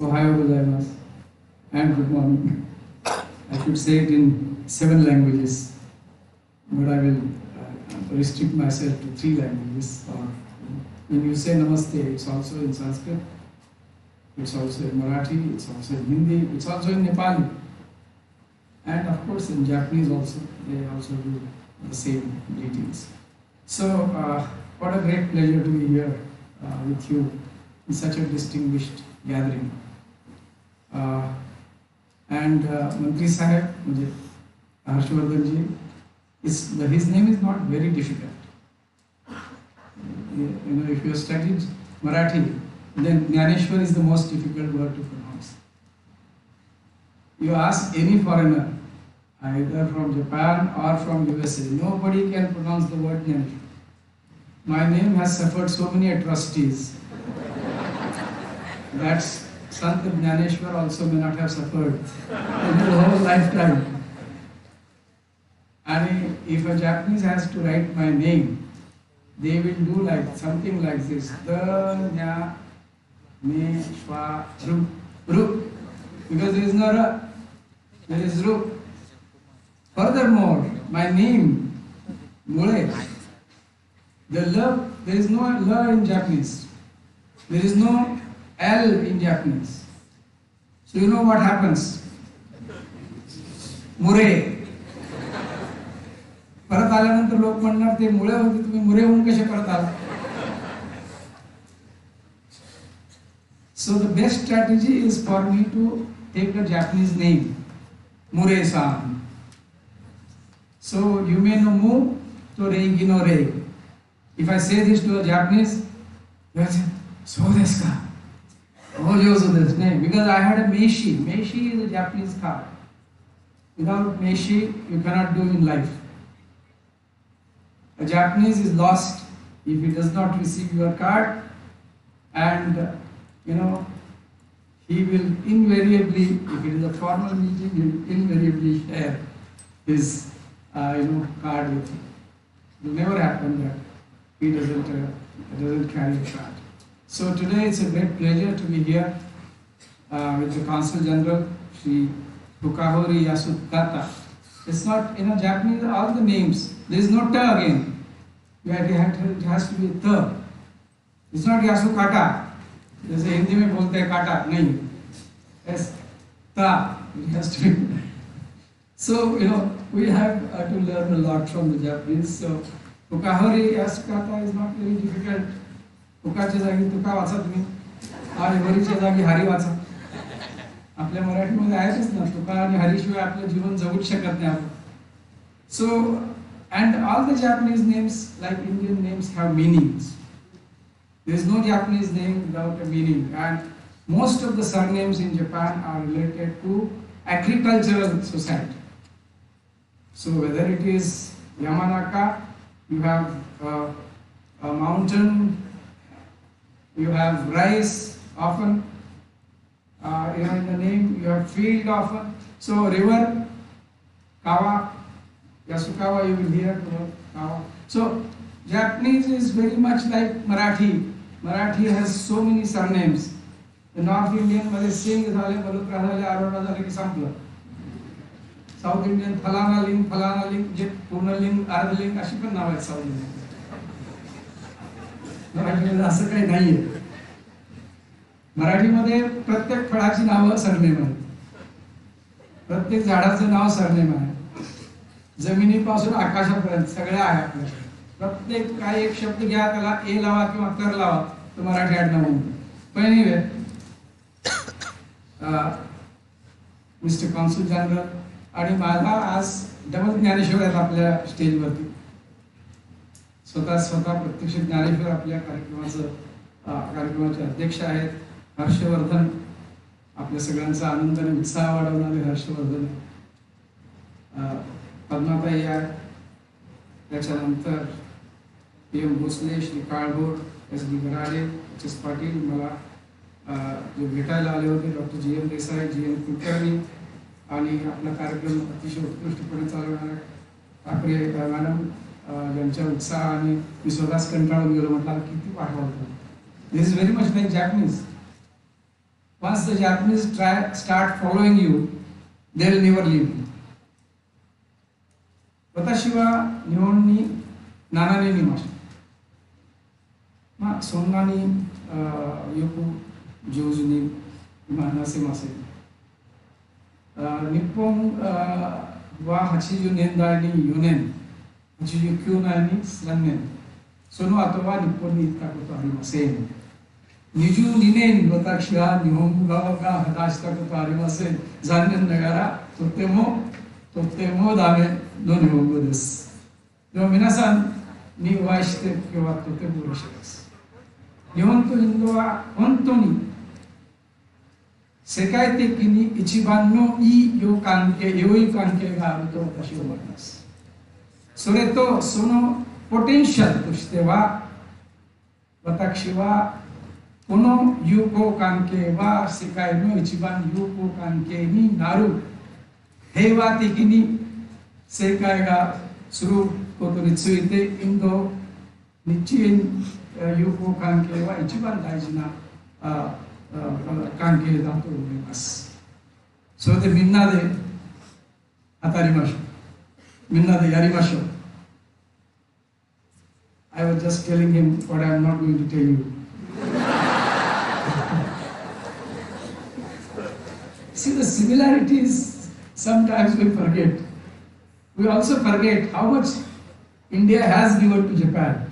Ohio gozaimasu, and good morning. I should say it in 7 languages, but I will restrict myself to 3 languages. When you say namaste, it's also in Sanskrit, it's also in Marathi, it's also in Hindi, it's also in Nepali, and of course in Japanese also. They also do the same greetings. So, what a great pleasure to be here with you in such a distinguished gathering. And Mantri Sahib, Harshvardhan ji, his name is not very difficult. You know, if you have studied Marathi, then Jnaneshwar is the most difficult word to pronounce. You ask any foreigner, either from Japan or from USA, nobody can pronounce the word Jnaneshwar. My name has suffered so many atrocities that Sant Jnaneshwar also may not have suffered in his whole lifetime. And if a Japanese has to write my name, they will do like something like this: Jnaneshwar, Ru, because there is no Ra, there is Ru. Furthermore, my name, Mule, there is no L in Japanese, there is no L in Japanese. So you know what happens? Mure. परत आल्यानंतर लोक म्हणणार ते मुळे होते, तुम्ही मुरे होऊन कसे परत आला? So the best strategy is for me to take a Japanese name, Mure-san. So you may know Mu to Reigi no Rei. If I say this to a Japanese, they will say, so desu ka? Oh, yosu desu ne. Because I had a Meishi. Meishi is a Japanese card. Without Meishi, you cannot do in life. A Japanese is lost if he does not receive your card, and he will invariably, if it is a formal meeting, he will invariably share his card with you. It will never happen that he doesn't carry a card. So today it's a great pleasure to be here with the Consul General, Sri Fukahori Yasukata. It's not, Japanese, all the names, there is no ta again. It has to be ta. It's not Yasukata. जैसे हिंदी में बोलते हैं काटा, नहीं. Yes, ta. It has to be. So, we have to learn a lot from the Japanese. So, Fukahori Yasukata is not very difficult. Fukaच्या जागी तुका वाचा तुम्ही, आणि हरीच्या जागी हरी वाचा. आपल्या मराठीमध्ये आहेच ना, तुका आणि हरीशिवाय आपलं जीवन जगूच शकत नाही आपण. So, and all the Japanese names, like Indian names, have meanings. There is no Japanese name without a meaning, and most of the surnames in Japan are related to agricultural society. So whether it is Yamanaka, you have a mountain, you have rice often, in the name, you have field often. So river, Kawa, Yasukawa, you will hear Kawa. So Japanese is very much like Marathi. Marathi has so many surnames. The North Indian मध्ये सिंग झाले, मलुका झाले, अरोरा झाले की संपलं. South Indian फलाना लिंग जे पूर्णलिंग अर्धलिंग अशी पण नाव आहेत साउथ इंडियन. मराठीमध्ये असं काही नाहीये. मराठीमध्ये प्रत्येक फळाची नावं सरनेम आहेत. प्रत्येक झाडाचं नाव सरनेम आहे. जमिनीपासून आकाशापर्यंत सगळ्या आहे आपल्याकडे. प्रत्येक काही एक शब्द घ्या, त्याला ए लावा किंवा कर लावा, तर मराठी आडनाव म्हणतो. पण एनिवे, मिस्टर कॉन्सल जनरल आणि माझा आज डबल ज्ञानेश्वर आहेत आपल्या स्टेजवरती. स्वतः प्रत्यक्ष ज्ञानेश्वर आपल्या कार्यक्रमाचे अध्यक्ष आहेत. हर्षवर्धन, आपल्या सगळ्यांचा आनंद आणि उत्साह वाढवणारे हर्षवर्धन. पद्माताई आहे. त्याच्यानंतर PM Bhosle, Shri Kalbhor, SD Garade, HS Patil, मला जे भेटायला आले होते doctor GM Desai, GM Kulkarni आणि आपला कार्यक्रम अतिशय उत्कृष्टपणे चालवणाऱ्या ठाकरे मॅडम, ज्यांच्या उत्साहाने मी स्वतःच कंटाळून गेलो. म्हटलं किती पाठवा. This is very much like Japanese. Once the Japanese start following you, they will never leave you. Watashi wa Nihon ni nanane ni mashita. Ma sonna ni yoku jouju ni imanasemasu. Nippon wa 80年代に4年、89年に3年、その後は日本に行ったことはありません。22年私は日本語が果たしたことはありません。残念ながらとってもダメの日本語です。でも皆さんにお会いして今日はとても嬉しいです。日本とインドは本当に世界的に一番の良い関係があると私は思います。それとそのポテンシャルとしては、私はこの友好関係は世界の一番友好関係になる。平和的に世界がすることについて、インド日印友好関係は一番大事な関係だと思います。それでみんなで当たりましょう。みんなでやりましょう。I was just telling him what I am not going to tell you. See, the similarities sometimes we forget. We also forget how much India has given to Japan.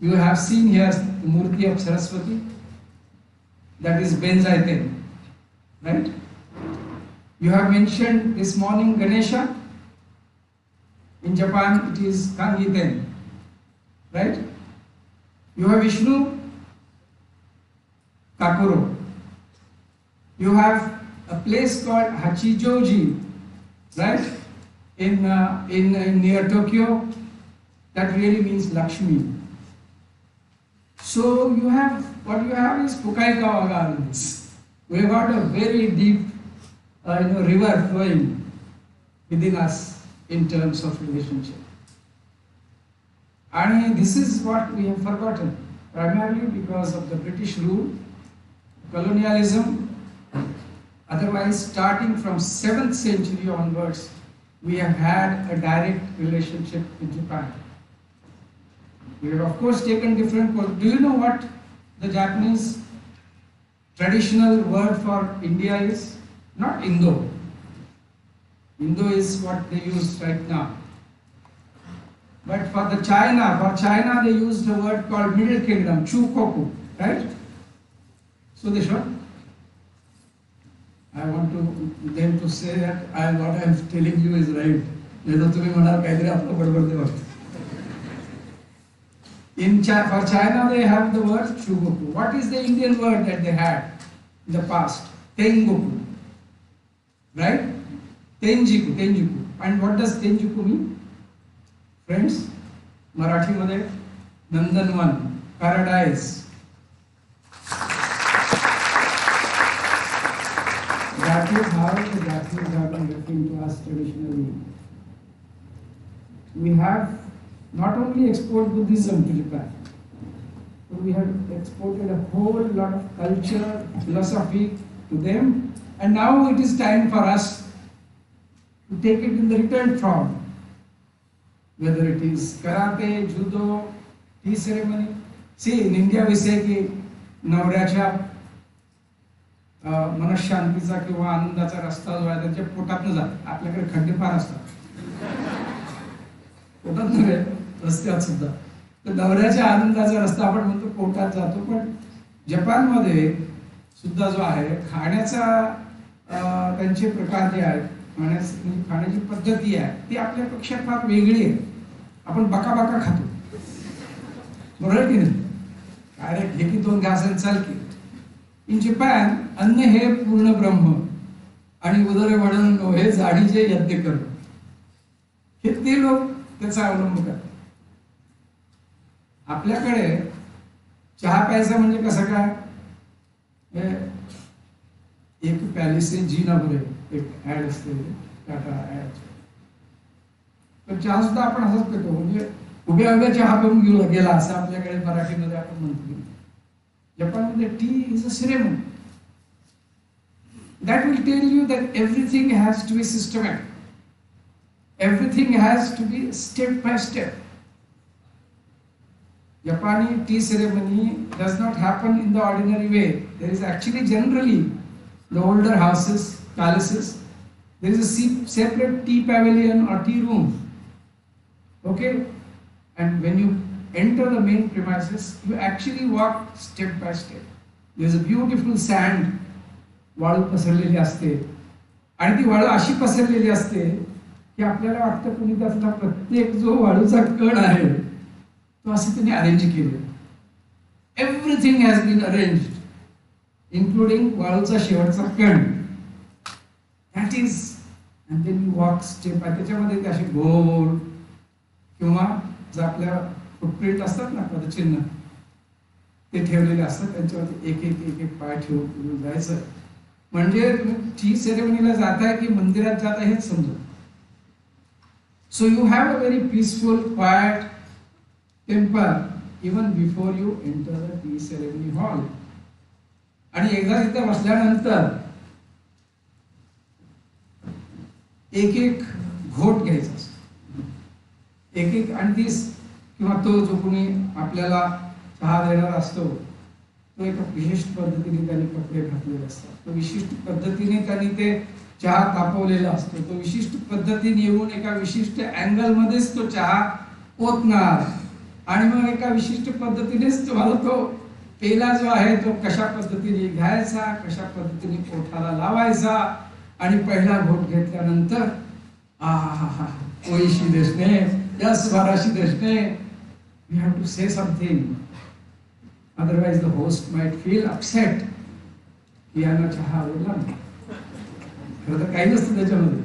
You have seen here the Murti of Saraswati, that is Benzaiten, right? You have mentioned this morning Ganesha. In Japan it is Kangiten, right? You have Vishnu, Kakuro. You have a place called Hachijoji, right? In near Tokyo, that really means Lakshmi. So you have, what you have is Pukaikawa Gardens. We have got a very deep river flowing within us in terms of relationship. And this is what we have forgotten, primarily because of the British rule, colonialism. Otherwise, starting from 7th century onwards, we have had a direct relationship with Japan. We have of course taken different courses. Do you know what the Japanese traditional word for India is? Not Indo. Indo is what they use right now. But for China they used a word called Middle Kingdom, Chukoku, right? So they should. I want them to say that what I am telling you is right. For China they have the word Chugoku. What is the Indian word that they had in the past? Tengoku. Right? Tenjiku. And what does Tenjuku mean? Friends, Marathi-मध्ये Nandanvan, paradise. That is how the Japanese have been referring to us traditionally. We have not only exported Buddhism to Japan, but we have exported a whole lot of culture, philosophy to them, and now it is time for us to take it in the return form. Whether it is karate, judo, tea ceremony. See, in India we say की नवऱ्याच्या मनशांतीचा किंवा आनंदाचा रस्ता जो आहे त्याच्या पोटातनं जात. आपल्याकडे खड्डे फार असतात. पोटात नव्हे, रस्त्यात सुद्धा. तर नवऱ्याच्या आनंदाचा रस्ता आपण म्हणतो पोटात जातो, पण जपानमध्ये सुद्धा जो आहे खाण्याचा त्यांचे प्रकार जे आहेत, खाण्याची पद्धती आहे ती आपल्यापेक्षा फार वेगळी आहे. आपण बका बका खातो, बरोबर की नाही? काय घे की 2 घास आणि चाल की. इन जपान अन्न हे पूर्ण ब्रह्म आणि उदर वडन हे जाडीचे यज्ञ करणं, हे ते लोक त्याचा अवलंब करतात. आपल्याकडे चहा प्यायचा म्हणजे कसं काय, एक प्याली से जीना भरे, एक ऍड असते टाटा ऍड. पण चहा सुद्धा आपण असंच पितो, म्हणजे उभ्या उभ्या चहा पिऊन गेला असं आपल्याकडे मराठीमध्ये आपण म्हणतो. जपानमध्ये T is a ceremony. That will tell you that everything has to be systematic. Everything has to be step by step. Japani tea ceremony does not happen in the ordinary way. There is actually generally the older houses, palaces, there is a separate tea pavilion or tea room. Okay? And when you enter the main premises, you actually walk step by step. There is a beautiful sand, वाळू पसरलेली असते, आणि ती वाळू अशी पसरलेली असते की आपल्याला वाटतं कुणी त्यातला प्रत्येक जो वाळूचा कण आहे तो असं त्यांनी अरेंज केले. Everything has been arranged, including वाळूचा शेवटचा कण. That is, and then you walk step by. त्याच्यामध्ये ते असे गोल किंवा जर आपल्या फुटप्रिंट असतात ना, पदचिन्ह ते ठेवलेले असतात, त्यांच्यावरती एक एक एक एक पाय ठेवून जायचं. म्हणजे तुम्ही टी सेरेमनीला जाताय की मंदिरात जाताय हेच समजा. So you have a very peaceful quite temple even before you enter the T ceremony hall. आणि एकदा तिथे बसल्यानंतर एक एक घोट घ्यायचा असतो, एक एक. आणि तीच किंवा तो जो कोणी आपल्याला चहा देणार असतो तो एका विशिष्ट पद्धतीने त्यांनी कपडे घातलेले असतात, तो विशिष्ट पद्धतीने त्यांनी ते चहा तापवलेला असतो, तो विशिष्ट पद्धतीने येऊन एका विशिष्ट अँगल मध्येच तो चहा ओतणार, आणि मग एका विशिष्ट पद्धतीनेच तुम्हाला तो पेला जो आहे तो कशा पद्धतीने घ्यायचा, कशा पद्धतीने पोटाला लावायचा. आणि पहिला घोट घेतल्यानंतर आहा ओईशी देशने, यस वाराशी देशने, we have to say something. Otherwise the host might feel upset की यांना चहा आवडला नाही. खरं तर काही नसतं त्याच्यामध्ये.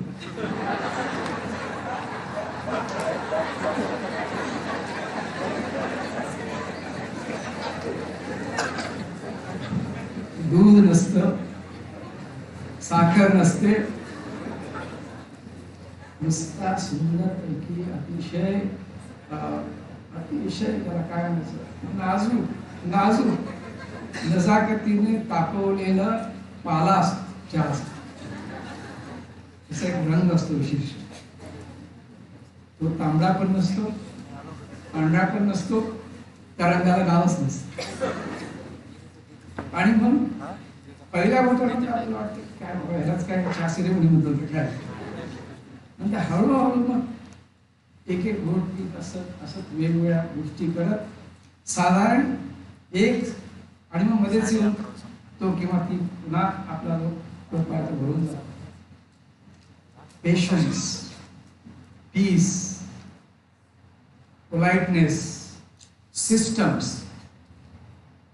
दूध नसतं, साखर नसते, नुसता सुंदरपैकी अतिशय अतिशय त्याला काय म्हणायचं, नाजूक नजाकतीने तापवलेलं पाला असतो चहा. त्याचा एक रंग असतो विशिष्ट, तो तांबडा पण नसतो, पांढरा पण नसतो, त्या रंगाला गावच नसतं. आणि मग पहिल्या घोटामध्ये आपल्याला वाटतं काय बाबा ह्यालाच काय चहा सेरेमनी म्हणतो काय. म्हणजे हळूहळू मग एक एक घोट पीत असत असत वेगवेगळ्या गोष्टी करत साधारण एक, आणि मग मध्येच येऊन तो किंवा ती पुन्हा आपला जो टोपायचा भरून जातो. Patience, peace, politeness, systems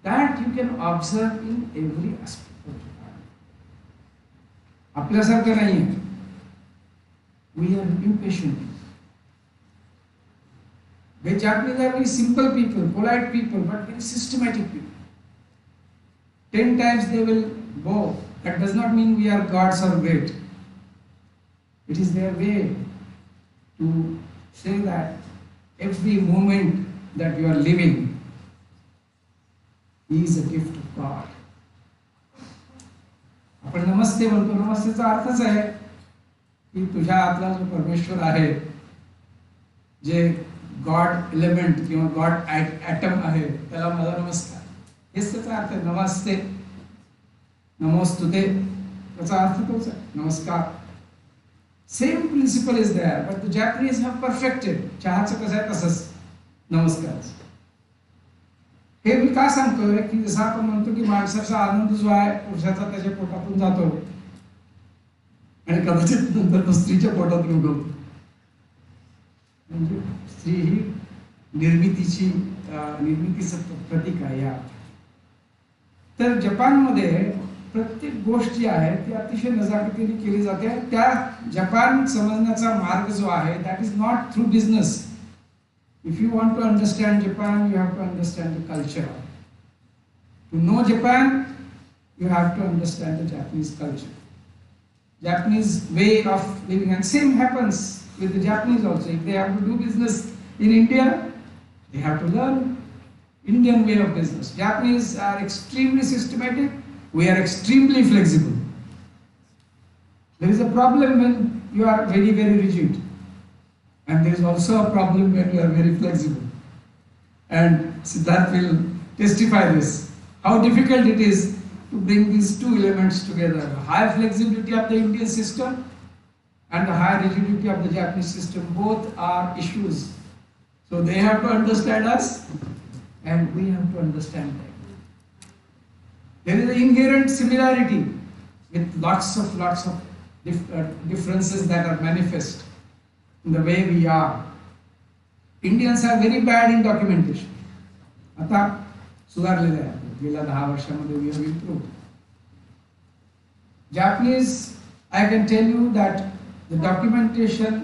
that you can observe in every aspect of Japan. आपल्यासारखं नाही. We are impatient. The Japanese are very simple people, polite people, but very systematic people. 10 times they will bow. That does not mean we are gods or great. It is their way to say that every moment that you are living is a gift of God. आपण नमस्ते म्हणतो, नमस्तेचा अर्थच आहे की तुझ्या आतला जो परमेश्वर आहे, जे गॉड एलिमेंट किंवा गॉड ॲटम आहे, त्याला माझा नमस्कार. हेच त्याचा अर्थ आहे. नमस्ते, नमोस्तुते, त्याचा अर्थ तोच आहे, नमस्कार. Same principle is there, but the Japanese have perfected. चहाचं कसं आहे तसंच नमस्कार. हे मी का सांगतोय की जसं आपण म्हणतो की माणसाचा आनंद जो आहे पुरुषाचा त्याच्या पोटातून जातो आणि कदाचित नंतर तो स्त्रीच्या पोटातून उगवतो. म्हणजे स्त्री ही निर्मितीचं प्रतीक आहे. या तर जपानमध्ये प्रत्येक गोष्ट जी आहे ती अतिशय नजाकतीने केली जाते. त्या जपान समजण्याचा मार्ग जो आहे that is not through business. If you want to understand Japan, you have to understand the culture. To know Japan, you have to understand the Japanese culture, Japanese way of living. And same happens with the Japanese also. If they have to do business in India, they have to learn Indian way of business. Japanese are extremely systematic. We are extremely flexible. There is a problem when you are very, very rigid. And there is also a problem when you are very flexible. And Siddharth will testify this, how difficult it is to bring these two elements together. The high flexibility of the Indian system and the high rigidity of the Japanese system, both are issues. So they have to understand us and we have to understand them. There is an inherent similarity with lots of differences that are manifest in the way we are. Indians are very bad in documentation. आता सुधारलेले आहे. गेल्या 10 वर्षांमध्ये we have improved. Japanese, I can tell you that the documentation,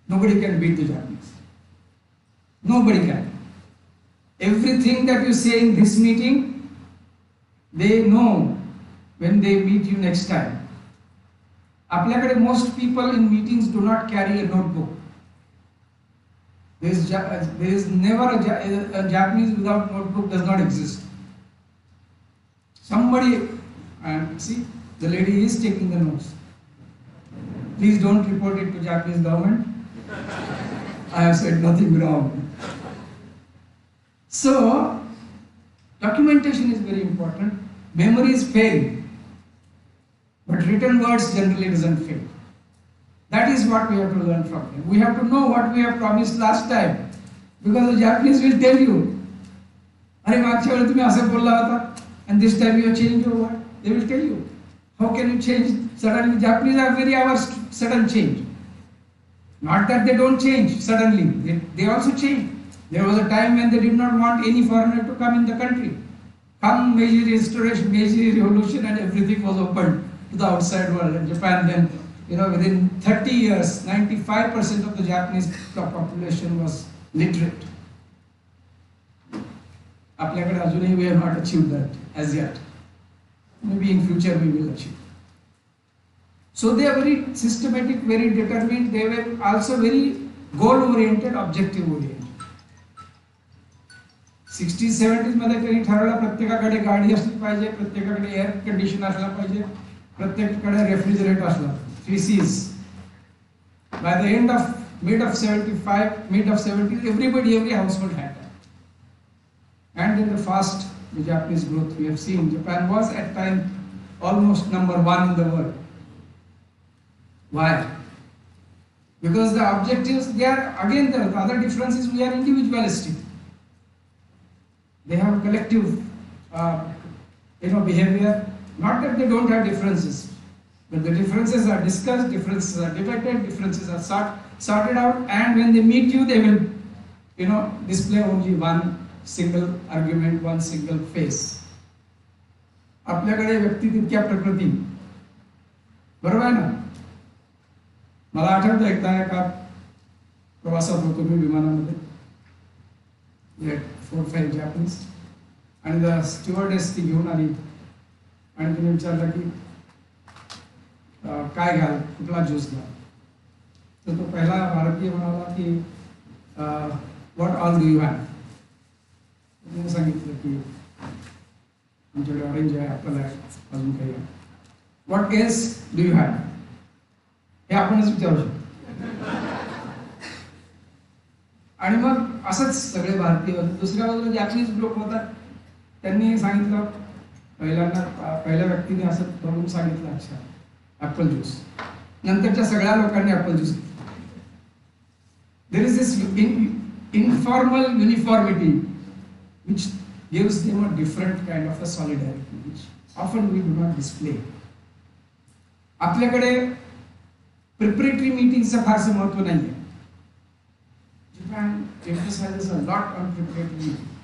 nobody can beat the Japanese. Nobody can. Everything that you say in this meeting, they know when they meet you next time. आपल्याकडे most people in meetings do not carry a notebook. There is never a Japanese without notebook does not exist. Somebody, and see, the lady is taking the notes. Please don't report it to Japanese government. I have said nothing wrong. So, documentation is very important. Memories fail. But written words generally doesn't fail. That is what we have to learn from them. We have to know what we have promised last time. Because the Japanese will tell you, "Arey, मागच्या वेळी तुम्ही असं बोलला होता, and this time you have changed your word." They will tell you. How can you change suddenly? Japanese are very averse to sudden change. Not that they don't change suddenly. They also change. There was a time when they did not want any foreigner to come in the country. Come Meiji Restoration, Meiji Revolution, and everything was opened to the outside world. And Japan then, within 30 years, 95% of the Japanese population was literate. आपल्याकडे अजूनही we have not achieved that as yet. Maybe in future we will achieve. So they are very systematic, very determined. They were also very goal-oriented, objective-oriented. 60s, 70s मध्ये त्यांनी ठरवलं प्रत्येकाकडे गाडी असली पाहिजे, प्रत्येकाकडे एअर कंडिशन असला पाहिजे, प्रत्येकाकडे रेफ्रिजरेटर असला. 3 C's. By the end of mid of 70s, every household had that. And in the Japanese growth we have seen, Japan was at times almost number 1 in the world. Why? Because the objectives, they are, again, the other difference is we are individualistic. They have collective behavior. Not that they don't have differences, but the differences are discussed, differences are debated, differences are sorted out, and when they meet you, they will, display only one single argument, one single face. आपल्याकडे व्यक्ती तितक्या प्रकृती, बरोबर आहे ना? मला आठवतं एकदा एका प्रवासात होतो मी विमानामध्ये, 4-5 जॅपनीज, आणि द स्टीवर्डेस ती घेऊन आली आणि तिने विचारलं की काय घ्याल, कुठला ज्यूस घ्याल. तर तो पहिला भारतीय म्हणाला की what all do you have. तिने सांगितलं की आमच्याकडे ऑरेंज आहे, ॲपल आहे, अजून काही आहे. What else do you have, हे आपणच विचारू शकतो. आणि मग असंच सगळे भारतीय होते. दुसऱ्या बाजूला जॅपनीज ग्रुप होता, त्यांनी सांगितलं, पहिल्या व्यक्तीने असं बघून सांगितलं अच्छा ॲपल ज्यूस. नंतरच्या सगळ्या लोकांनी ॲपल ज्यूस घेतला. There is this informal uniformity which gives them a different kind of a solidarity which often we do not display. आपल्याकडे preparatory meetingsचं फारसं महत्व नाही आहे. Japan emphasizes a lot on preparatory meetings.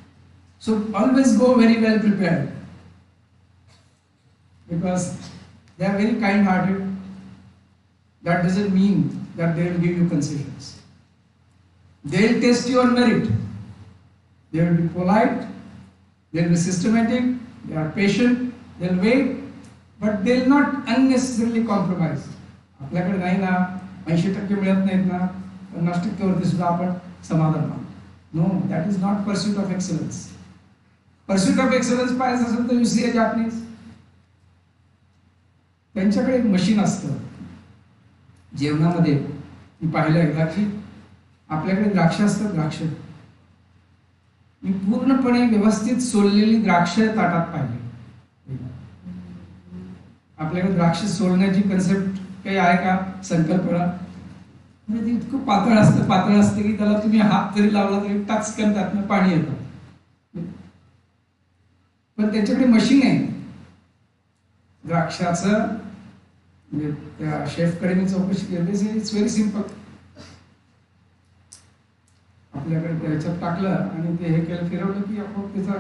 So always go very well prepared because they are very kind-hearted. That doesn't mean that they will give you concessions. They will test your merit. They will be polite, they will be systematic, they are patient, they will wait, but they will not unnecessarily compromise. आपल्याकडे नाही ना 80% मिळत नाहीत ना 50% वरती सुद्धा आपण समाधान मानतो. No, that is not pursuit of excellence. Pursuit of excellence पाहिजे असेल तर यू सी ए जॅपनीज, त्यांच्याकडे एक मशीन असतं जेवणामध्ये. मी पाहिलं एकदा की आपल्याकडे द्राक्ष असतात, द्राक्ष मी पूर्णपणे व्यवस्थित सोललेली द्राक्ष ताटात पाहिली. आपल्याकडे द्राक्ष सोलण्याची कन्सेप्ट काही आहे का, संकल्पना? म्हणजे ती इतकं पातळ असतं की त्याला तुम्ही हात जरी लावला तरी टाचकन त्यातनं पाणी येतं. पण त्याच्याकडे मशीन आहे द्राक्षाचं. म्हणजे त्या शेफकडे मी चौकशी केली, इट्स व्हेरी सिम्पल. आपल्याकडे त्याच्यात टाकलं आणि ते हे केलं, फिरवलं की आपण त्याचा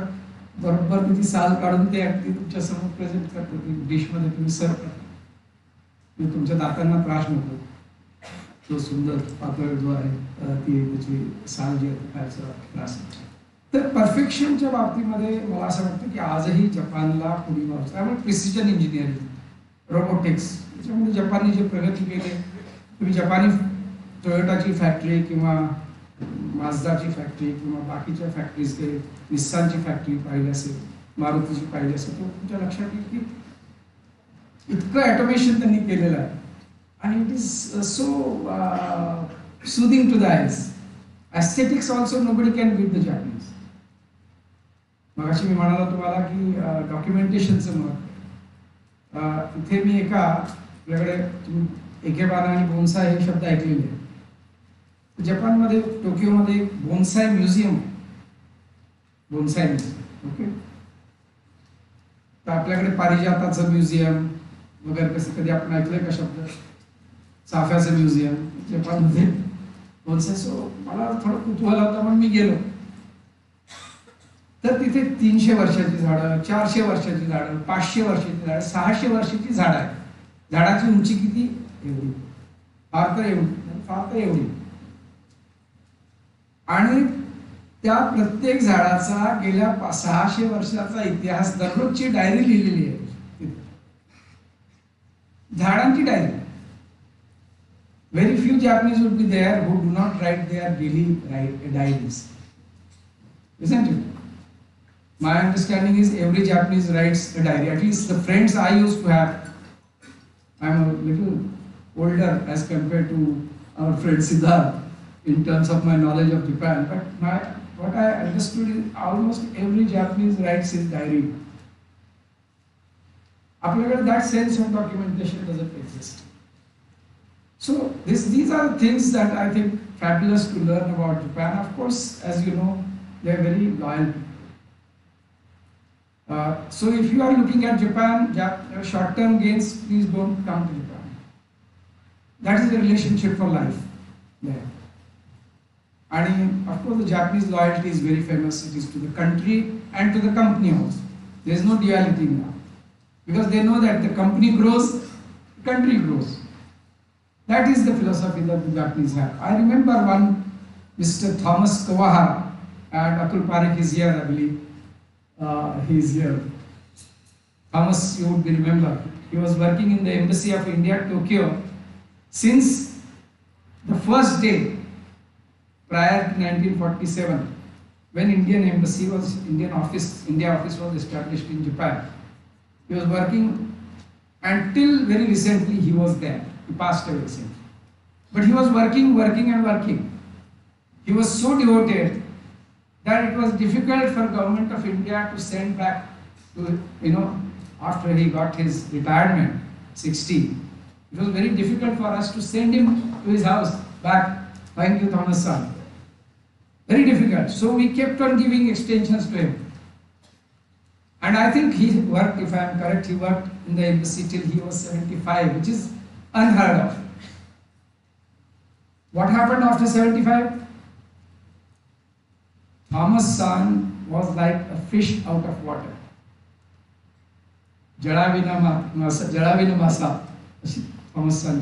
बरोबर त्याची साल काढून ते अगदी तुमच्या समोर प्रेझेंट करतो. ती डिशमध्ये तुम्ही सर्व करता, तुमच्या दातांना त्रास नको. तो सुंदर पातळ जो आहे ती त्याची साल जी आहे खायचा त्रास. तर परफेक्शनच्या बाबतीमध्ये मला असं वाटतं की आजही जपानला पुढे जायचं. त्यामुळे प्रिसिजन इंजिनिअरिंग, रोबोटिक्स याच्यामध्ये जपानने जे प्रगती केली, तुम्ही जपानी टोयोटाची फॅक्टरी किंवा माझदाची फॅक्टरी किंवा बाकीच्या फॅक्टरीज, ते निस्सानची फॅक्टरी पाहिली असेल, मारुतीची पाहिली असेल, तर तुमच्या लक्षात येईल की इतकं ऑटोमेशन त्यांनी केलेलं आहे. आणि it is so soothing to the eyes. Aesthetics also nobody can beat the Japanese. मगाशी मी म्हणाला तुम्हाला की डॉक्युमेंटेशनचं महत्व. इथे मी आपल्याकडे एकेबाना आणि बोन्साय हे शब्द ऐकलेले आहेत. जपानमध्ये टोकियोमध्ये एक बोन्साय म्युझियम आहे, बोन्साय म्युझियम. ओके, तर आपल्याकडे पारिजाताचं म्युझियम वगैरे कसं कधी आपण ऐकलंय का शब्द? चाफ्याचं म्युझियम जपानमध्ये बोन्साय. सो मला थोडं कुतूहल होतं म्हणून मी गेलो. तर तिथे 300 वर्षाची झाडं, 400 वर्षाची झाडं, 500 वर्षाची झाडं, 600 वर्षाची झाडं आहे. झाडाची उंची किती? एवढी, फार तर एवढी. आणि त्या प्रत्येक झाडाचा गेल्या 600 वर्षाचा इतिहास, दररोजची डायरी लिहिलेली आहे, झाडांची diary. Very few Japanese would be there who do not write their daily diaries. Isn't it? My understanding is every Japanese writes a diary. At least the friends I used to have. I'm a little older as compared to our friend Siddharth in terms of my knowledge of Japan. But what I understood is almost every Japanese writes his diary. Apparently, that sense of documentation doesn't exist. So these are things that I think fabulous to learn about Japan. Of course, as you know, they are very loyal. So if you are looking at Japan, short-term gains, please don't come to Japan. That is the relationship for life there. And of course, the Japanese loyalty is very famous. It is to the country and to the company also. There is no duality now, because they know that the company grows, the country grows. That is the philosophy that the Japanese have. I remember one Mr. Thomas Kawahara, and Atul Parekh is here, I believe. He is here. Thomas, you would remember. He was working in the Embassy of India, Tokyo, since the first day prior to 1947, when India office was established in Japan. He was working until very recently he was there. He passed away recently. But he was working. He was so devoted that it was difficult for government of India to send back to, after he got his retirement, 60. It was very difficult for us to send him to his house back. Thank you, Thomas San. Very difficult. So we kept on giving extensions to him. And I think he worked, if I am correct, he worked in the embassy till he was 75, which is unheard of. What happened after 75? Thomas San was like a fish out of water. Jadavina Masa, Thomas San.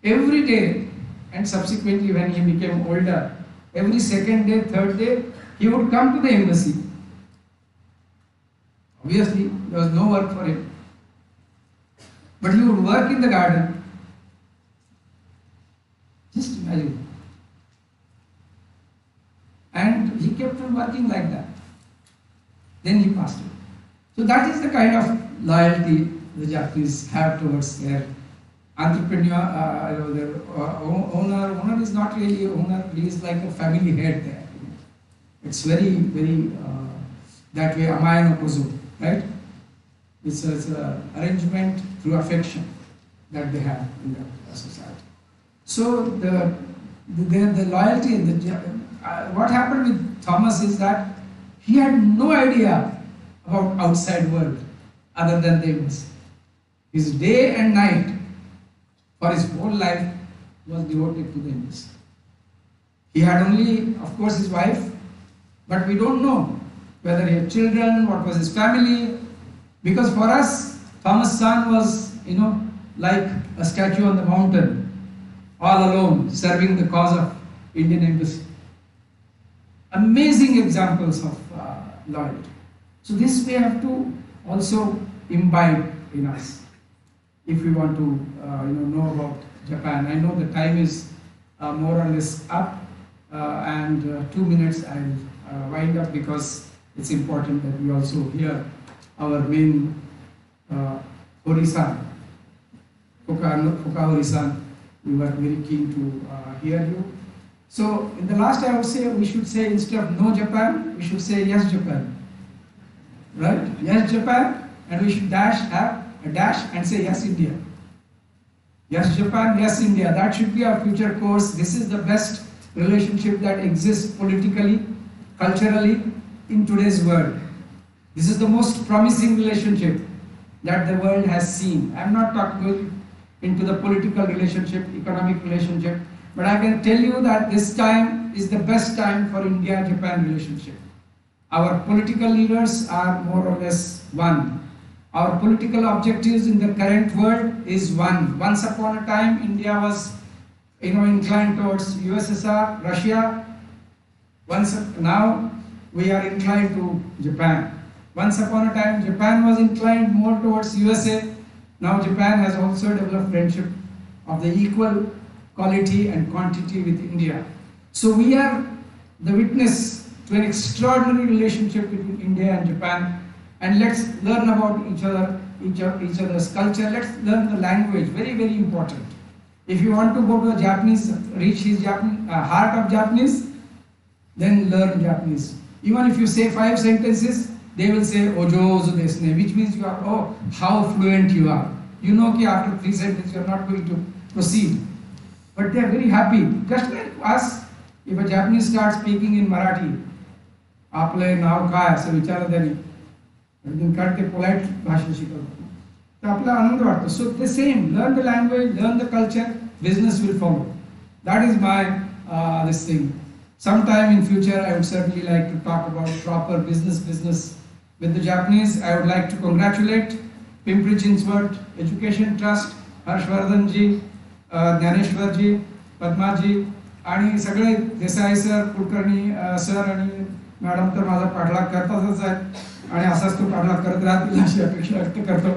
Every day, and subsequently when he became older, every second day, third day, he would come to the embassy. Obviously, there was no work for him. But he would work in the garden. Just imagine. And he kept on working like that. Then he passed away. So that is the kind of loyalty the Japanese have towards their entrepreneur, their owner. Owner is not really owner, he is like a family head there. It's very, very that way, amae no kozo, right? It's an arrangement through affection that they have in the society. So the loyalty in the what happened with Thomas is that he had no idea about outside world other than the embassy. His day and night for his whole life was devoted to the embassy. He had only, of course, his wife, but we don't know whether he had children, what was his family, because for us, Thomas San was, like a statue on the mountain, all alone, serving the cause of Indian embassy. Amazing examples of loyalty. So this we have to also imbibe in us if we want to know about Japan. I know the time is more or less up, and 2 minutes I'll wind up because it's important that we also hear our main Horisan, Fuka Horisan. We were very keen to hear you. So in the last I would say we should say instead of no Japan, we should say yes Japan. Right? Yes Japan, and we should have a dash and say yes India. Yes Japan, yes India. That should be our future course. This is the best relationship that exists politically, culturally in today's world. This is the most promising relationship that the world has seen. I'm not talking into the political relationship, economic relationship, but I can tell you that this time is the best time for India-Japan relationship. Our political leaders are more or less one. Our political objectives in the current world is one. Once upon a time, India was inclined towards USSR, Russia. Now we are inclined to Japan. Once upon a time, Japan was inclined more towards USA. Now Japan has also developed friendship of the equal quality and quantity with India. So we are the witness to an extraordinary relationship between India and Japan. And let's learn about each other's culture. Let's learn the language. Very, very important. If you want to go to a Japanese, reach his heart of Japanese, then learn Japanese. Even if you say 5 sentences, they will say ojozu desu ne, which means you are, oh, how fluent you are. You know that after 3 sentences you are not going to proceed. But they are very happy. Just like us, if a Japanese starts speaking in Marathi, आपले नाव काय असं विचारलं त्यांनी, कारण ते polite भाषा शिकवतात. तर आपला आनंद वाटतो. So the same, learn the language, learn the culture, business will follow. That is my this thing. Sometime in future, I would certainly like to talk about proper business with the Japanese. I would like to congratulate Pimpri Chinchwad Education Trust, Harshvardhan ji, Dnyaneshwarji, पद्माजी आणि सगळे Desai sir, Kulkarni sir आणि madam तर माझा पाठलाग करतातच आहेत आणि असाच तो पाठलाग करत राहतील अशी अपेक्षा व्यक्त करतो.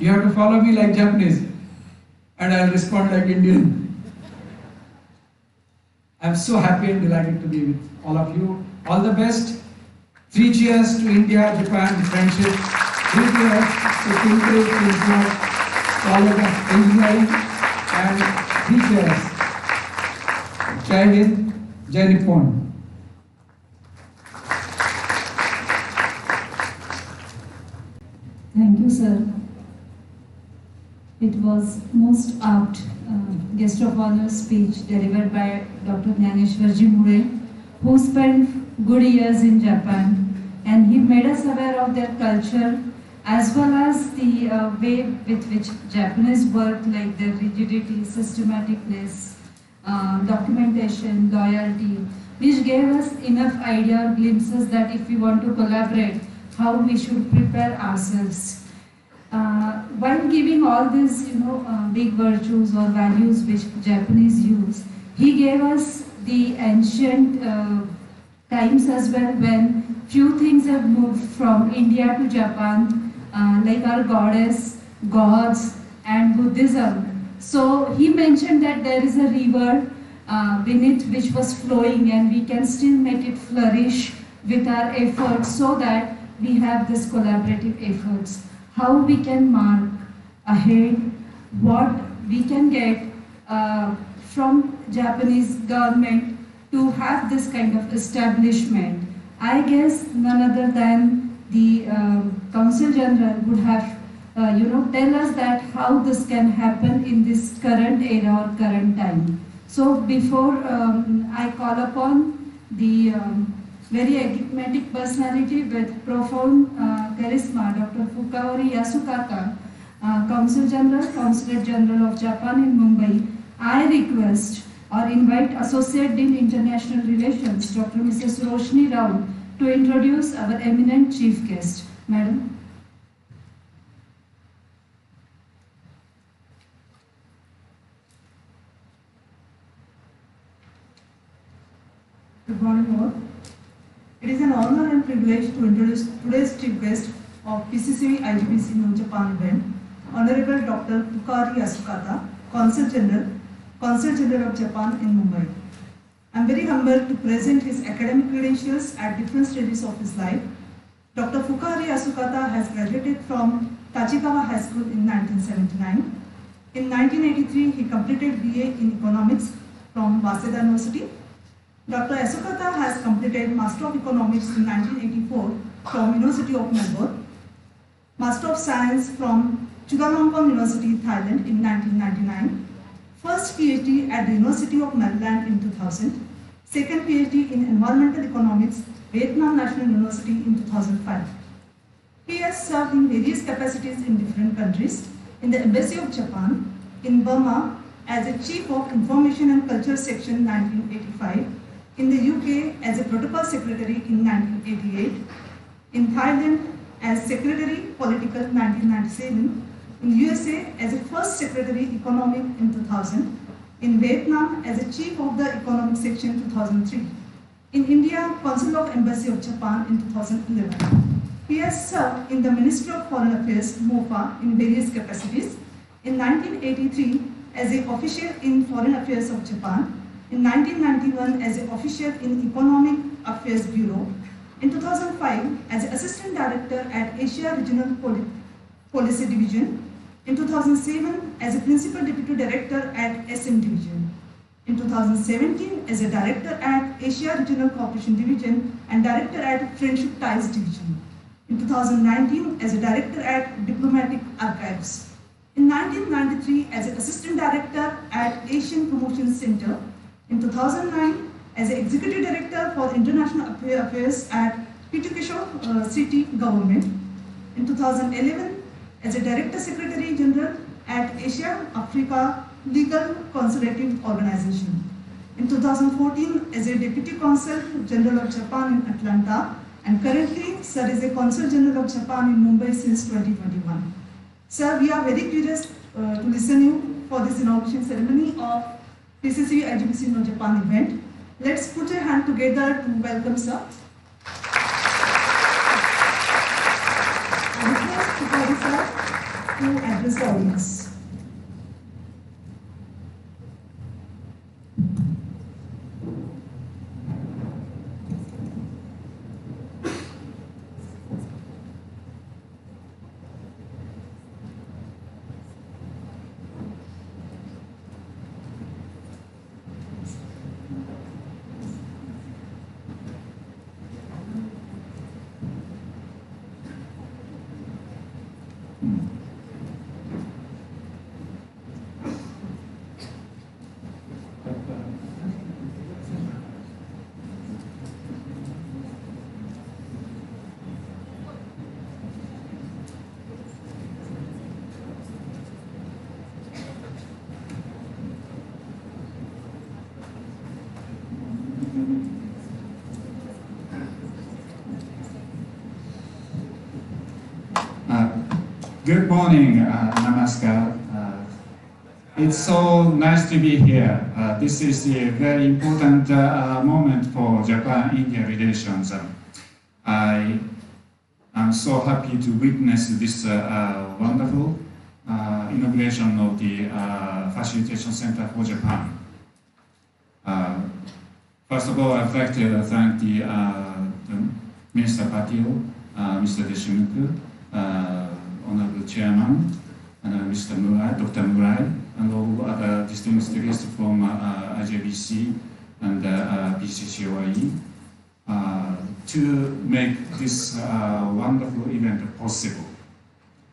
You have to follow me like Japanese and I will respond like Indian. I am so happy and delighted to be with all of you. All the best. 3 cheers to India-Japan friendship. 3 cheers to Pimpri, Chinchwad, College of Engineering, and 3 cheers. Jai Hind, Jai Nippon. Thank you, sir. It was most apt guest of honor speech delivered by Dr. 𝐏𝐂𝐂𝐿, who spent good years in Japan, and he made us aware of their culture as well as the way with which Japanese work, like their rigidity, systematicness, documentation, loyalty, which gave us enough idea or glimpses that if we want to collaborate, how we should prepare ourselves. While giving all these, big virtues or values which Japanese use, he gave us the ancient times as well, when few things have moved from India to Japan, like our goddess, gods, and Buddhism. So he mentioned that there is a river beneath which was flowing, and we can still make it flourish with our efforts, so that we have this collaborative efforts. How we can mark ahead what we can get from Japanese government to have this kind of establishment. I guess none other than the Consul General would have tell us that how this can happen in this current era or current time. So before I call upon the very enigmatic personality with profound charisma, Dr. Fukawari Yasukata, Consul General, Consulate General of Japan in Mumbai, I request or invite Associate Dean International Relations, Dr. Mrs. Roshni Rao, to introduce our eminent chief guest. Madam. Good morning all. It is an honor and privilege to introduce today's chief guest of PCCOE IGBC Indo-Japan event, Honorable Dr. Fukawari Yasukata, Consul General of Japan in Mumbai. I am very humbled to present his academic credentials at different stages of his life. Dr. Fukawari Yasukata has graduated from Tachikawa High School in 1979. In 1983, he completed BA in Economics from Waseda University. Dr. Yasukata has completed Master of Economics in 1984 from University of Melbourne, Master of Science from Chulalongkorn University, Thailand in 1999, first PhD at the University of Maryland in 2000, second PhD in Environmental Economics, Vietnam National University in 2005. He has served in various capacities in different countries, in the Embassy of Japan, in Burma as a Chief of Information and Culture Section 1985, in the UK as a Protocol Secretary in 1988, in Thailand as Secretary Political 1997, in USA as a First Secretary Economic in 2000, in Vietnam as a Chief of the Economic Section 2003, in India Consul of Embassy of Japan in 2011. He has served in the Ministry of Foreign Affairs MOFA in various capacities, in 1983 as an official in Foreign Affairs of Japan, in 1991 as an official in Economic Affairs Bureau, in 2005 as Assistant Director at Asia Regional Policy Division, in 2007 as a Principal Deputy Director at SM Division, in 2017 as a Director at Asia Regional Cooperation Division and Director at Friendship Ties Division, in 2019 as a Director at Diplomatic Archives, in 1993 as an Assistant Director at Asian Promotion Center, in 2009 as an Executive Director for International Affairs at 𝐏𝐂𝐂𝐿 City Government, in 2011 as a Director Secretary General at Asia Africa Legal Consultative Organization, in 2014 as a Deputy Consul General of Japan in Atlanta, and currently Sir is a Consul General of Japan in Mumbai since 2021. Sir, we are very curious to listen you for this inauguration ceremony of PCCOE IGBC Indo-Japan event. Let's put a hand together to welcome sir. I request Pukari sir to address the audience. Good morning, Namaskar. It's so nice to be here. This is a very important moment for Japan-India relations. I am so happy to witness this wonderful inauguration of the Facilitation Center for Japan. First of all, I'd like to thank the Minister Patil, Mr. Deshimuku, Honorable Chairman, and Mr. Murai, Dr. Murai, and all other distinguished guests from IJBC and PCCOE to make this wonderful event possible.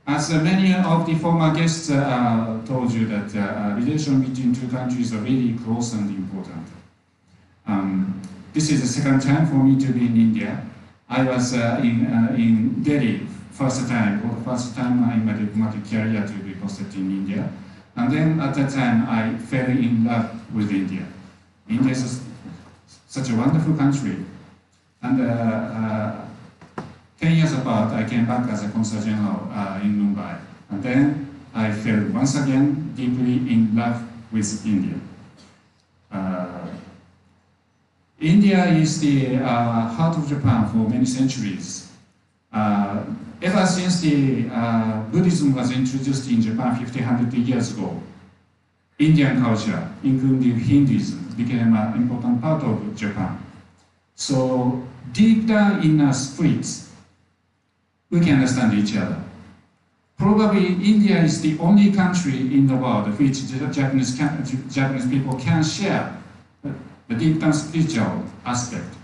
As many of the former guests told you that relations between two countries are really close and important. This is the second time for me to be in India. I was in Delhi for the first time in my diplomatic career to be posted in India. And then at that time, I fell in love with India. India is such a wonderful country. And 10 years apart, I came back as a consul general in Mumbai. And then I fell once again deeply in love with India. India is the heart of Japan for many centuries. Ever since the Buddhism was introduced in Japan 100 years ago, Indian culture, including Hinduism, became an important part of Japan. So deep down in our spirits, we can understand each other. Probably India is the only country in the world which Japanese people can share the deep down spiritual aspect.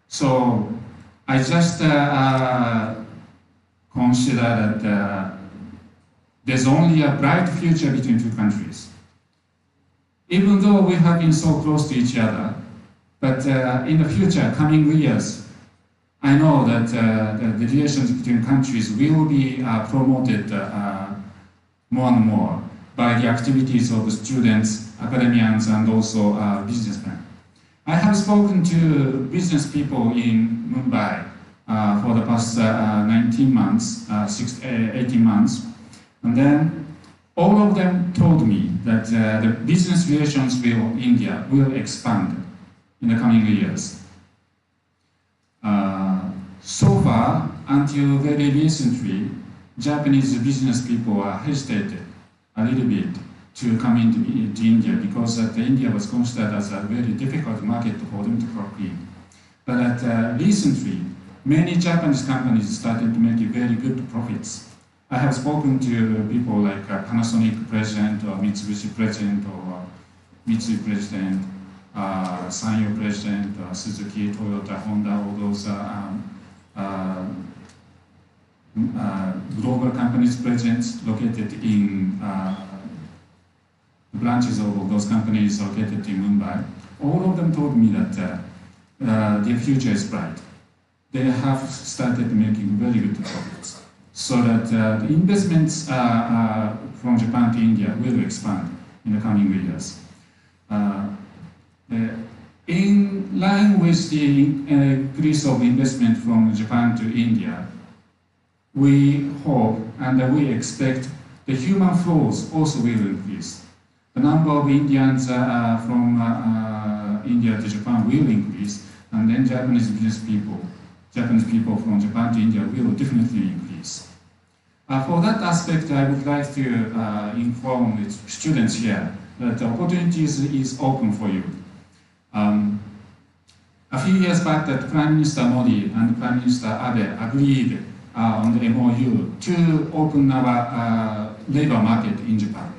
So I just consider that there's only a bright future between two countries. Even though we have been so close to each other, but in the future, coming years, I know that the relations between countries will be promoted more and more by the activities of the students, academians, and also businessmen. I have spoken to business people in Mumbai for the past 18 months, and then all of them told me that the business relations with India will expand in the coming years. So far, until very recently, Japanese business people hesitated a little bit to come into India because India was considered as a very difficult market for them to work in. But recently, many Japanese companies started to make very good profits. I have spoken to people like Panasonic president or Mitsubishi president or Mitsui president, Sanyo president, Suzuki, Toyota, Honda, all those global companies presidents located in branches of those companies located in Mumbai. All of them told me that their future is bright. They have started making very good profits, so that the investments from Japan to India will expand in the coming years. In line with the increase of investment from Japan to India, we hope and we expect the human flows also will increase. The number of Indians from India to Japan will increase, and then Japanese people from Japan to India will definitely increase. For that aspect, I would like to inform the students here that the opportunities is open for you. A few years back, that Prime Minister Modi and Prime Minister Abe agreed on the MOU to open our labor market in Japan.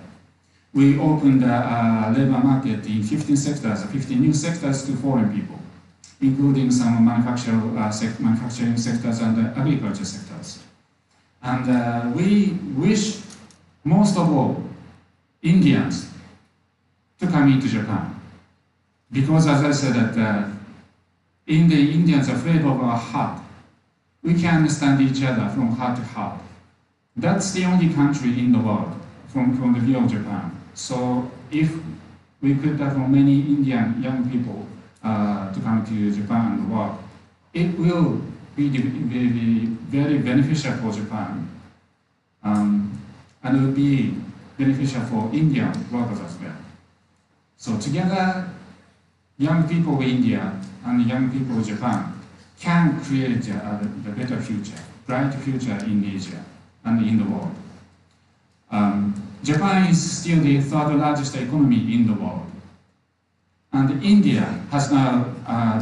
We opened a labor market in 15 sectors, 15 new sectors to foreign people, including some manufacturing sectors and agriculture sectors. And we wish most of all Indians to come into Japan, because as I said that in the Indians are afraid of our heart. We can understand each other from heart to heart. That's the only country in the world from the view of Japan. So if we could have many Indian young people to come to Japan and work, it will be very beneficial for Japan, and it will be beneficial for Indian workers as well. So together, young people of India and young people of Japan can create a better future, bright future in Asia and in the world. Japan is still the third largest economy in the world. And India has now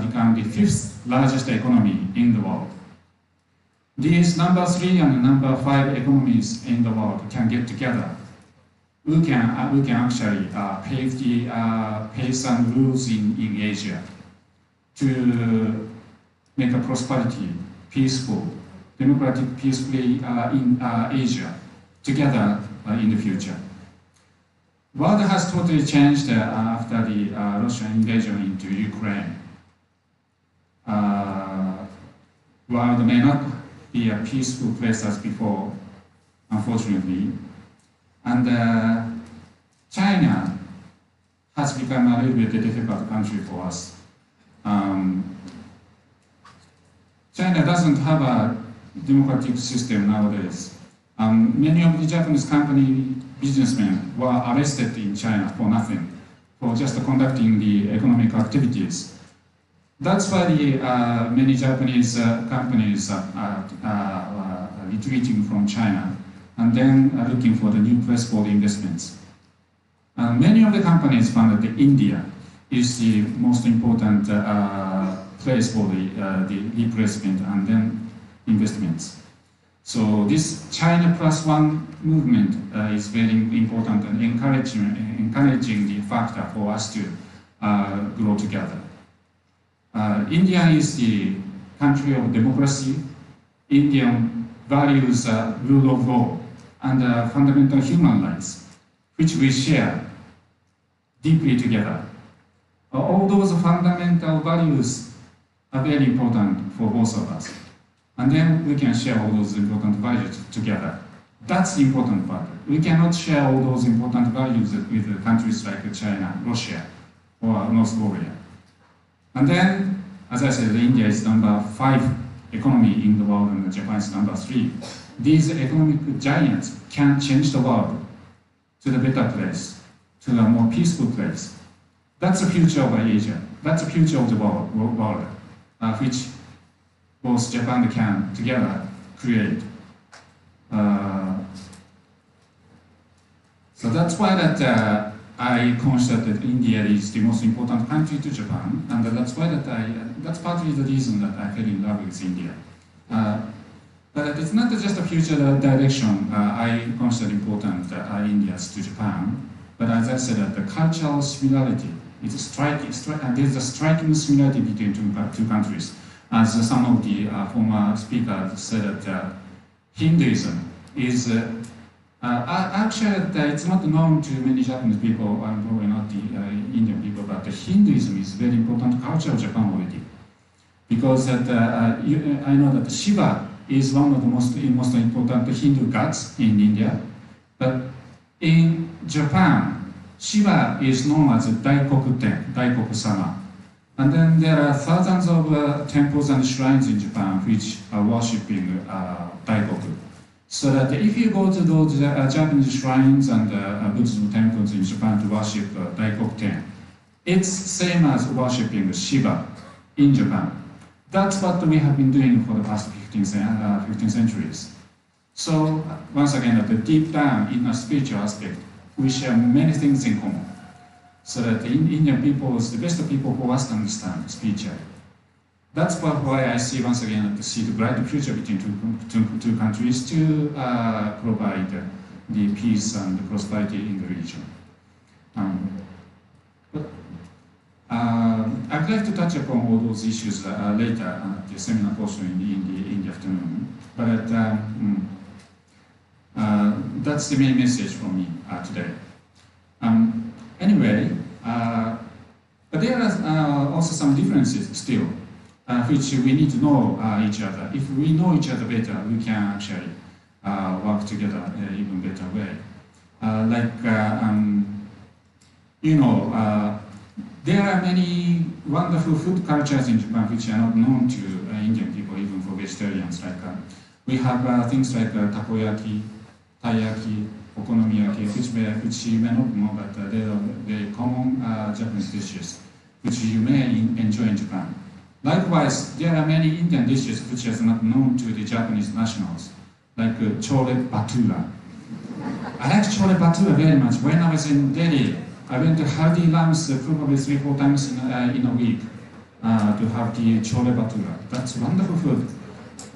become the fifth largest economy in the world. These number 3 and number 5 economies in the world can get together. We can actually pave the pace and rules in Asia to make a prosperity, peaceful, democratic, peacefully in Asia together in the future. World has totally changed after the Russian invasion into Ukraine. World may not be a peaceful place as before, unfortunately. And China has become a little bit a difficult country for us. China doesn't have a democratic system nowadays. Many of the Japanese company businessmen were arrested in China for nothing, for just conducting the economic activities. That's why many Japanese companies are retreating from China and then looking for the new place for the investments. Many of the companies found that India is the most important place for the replacement and then investments. So this China Plus One movement is very important and encouraging the factor for us to grow together. India is the country of democracy. Indian values rule of law and fundamental human rights, which we share deeply together. All those fundamental values are very important for both of us. And then we can share all those important values together. That's the important part. We cannot share all those important values with countries like China, Russia, or North Korea. And then, as I said, India is number 5 economy in the world and Japan is number 3. These economic giants can change the world to the better place, to a more peaceful place. That's the future of Asia. That's the future of the world, which both Japan can together create. So that's why that I consider that India is the most important country to Japan, and that's why that that's partly the reason that I fell in love with India. But it's not just a future direction I consider important India's to Japan, but as I said, the cultural similarity is striking. There's a striking similarity between two countries. As some of the former speakers said, that Hinduism is actually it's not known to many Japanese people and probably not the Indian people, but Hinduism is very important culture of Japan already. Because I know that Shiva is one of the most important Hindu gods in India, but in Japan, Shiva is known as Daikoku-sama. And then there are thousands of temples and shrines in Japan which are worshipping Daikoku. So that if you go to those Japanese shrines and Buddhism temples in Japan to worship Daikoku-ten, it's same as worshipping Shiva in Japan. That's what we have been doing for the past 15 centuries. So once again, at the deep down in a spiritual aspect, we share many things in common. So that the Indian people is the best people who us understand spiritually. That's why I see once again to see the bright future between two countries to provide the peace and the prosperity in the region. I'd like to touch upon all those issues later at the seminar portion in the afternoon. But that's the main message from me today. Anyway, but there are also some differences still, which we need to know each other. If we know each other better, we can actually work together in an even better way. There are many wonderful food cultures in Japan which are not known to Indian people, even for vegetarians. We have things like takoyaki, taiyaki, okonomiyaki, which you may not know, but they are very common Japanese dishes which you may enjoy in Japan. Likewise, there are many Indian dishes which are not known to the Japanese nationals, like chole bhatura. I like chole bhatura very much. When I was in Delhi, I went to Haldiram's probably 3-4 times in a week to have the chole bhatura. That's wonderful food.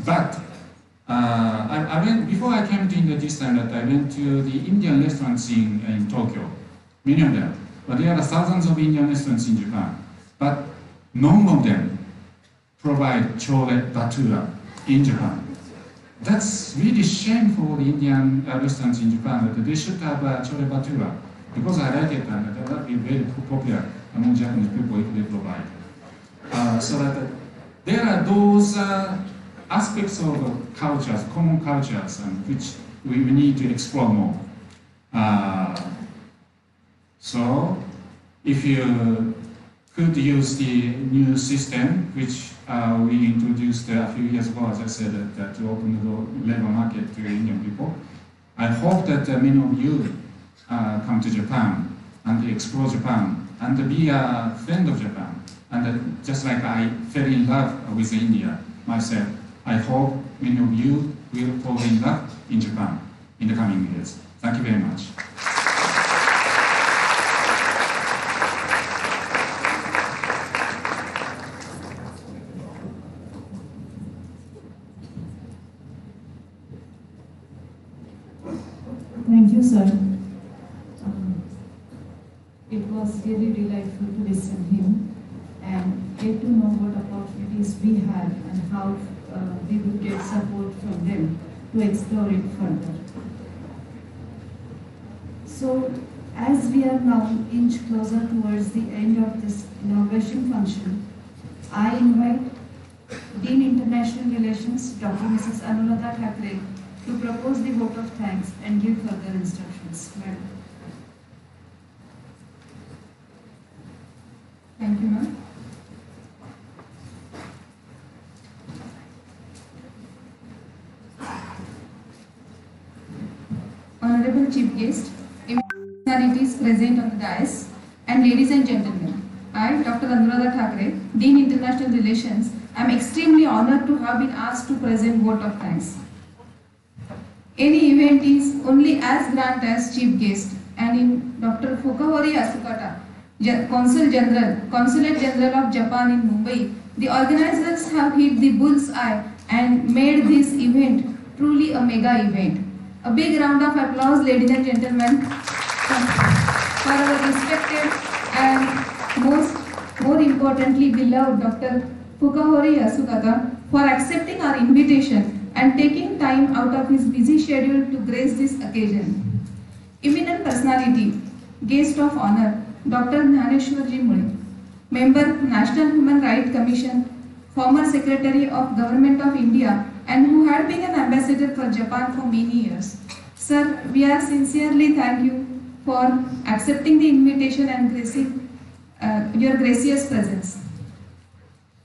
But I went, before I came to India this time, I went to the Indian restaurants in Tokyo, many of them. But there are thousands of Indian restaurants in Japan. But none of them provide chole bhatura in Japan. That's really shame for the Indian restaurants in Japan that they should have chole bhatura. Because I like it and that would be very popular among Japanese people if they provide. So that there are those aspects of cultures, common cultures, which we need to explore more. So if you could use the new system which we introduced a few years ago, as I said, to open the labor market to Indian people, I hope that many of you come to Japan and explore Japan and be a friend of Japan. And just like I fell in love with India myself, I hope many of you will fall in love in Japan in the coming years. Thank you very much. Thank you, sir. It was really delightful to listen to him and get to know what opportunities we have and how we would get support from them to explore it further. So, as we are now inch closer towards the end of this inauguration function, I invite Dean International Relations, Dr. Mrs. Anuradha Thakre, to propose the vote of thanks and give further instructions. Madam. Thank you, ma'am. Honorable Chief Guest, personalities present on the dais, and ladies and gentlemen, I, Dr. Anuradha Thakre, Dean International Relations, I am extremely honored to have been asked to present vote of thanks. Any event is only as grand as chief guest, and in Dr. Fukahori Asukata, Consulate General of Japan in Mumbai, the organizers have hit the bull's eye and made this event truly a mega event. A big round of applause, ladies and gentlemen, for our respected and more importantly beloved Dr. Fukahori Asukata for accepting our invitation and taking time out of his busy schedule to grace this occasion. Eminent personality, guest of honor, Dr. 𝐏𝐂𝐂𝐿 𝐊𝐀𝐏, Member, National Human Rights Commission, former Secretary of Government of India, and who had been an ambassador for Japan for many years. Sir, we are sincerely thank you for accepting the invitation and gracing your gracious presence.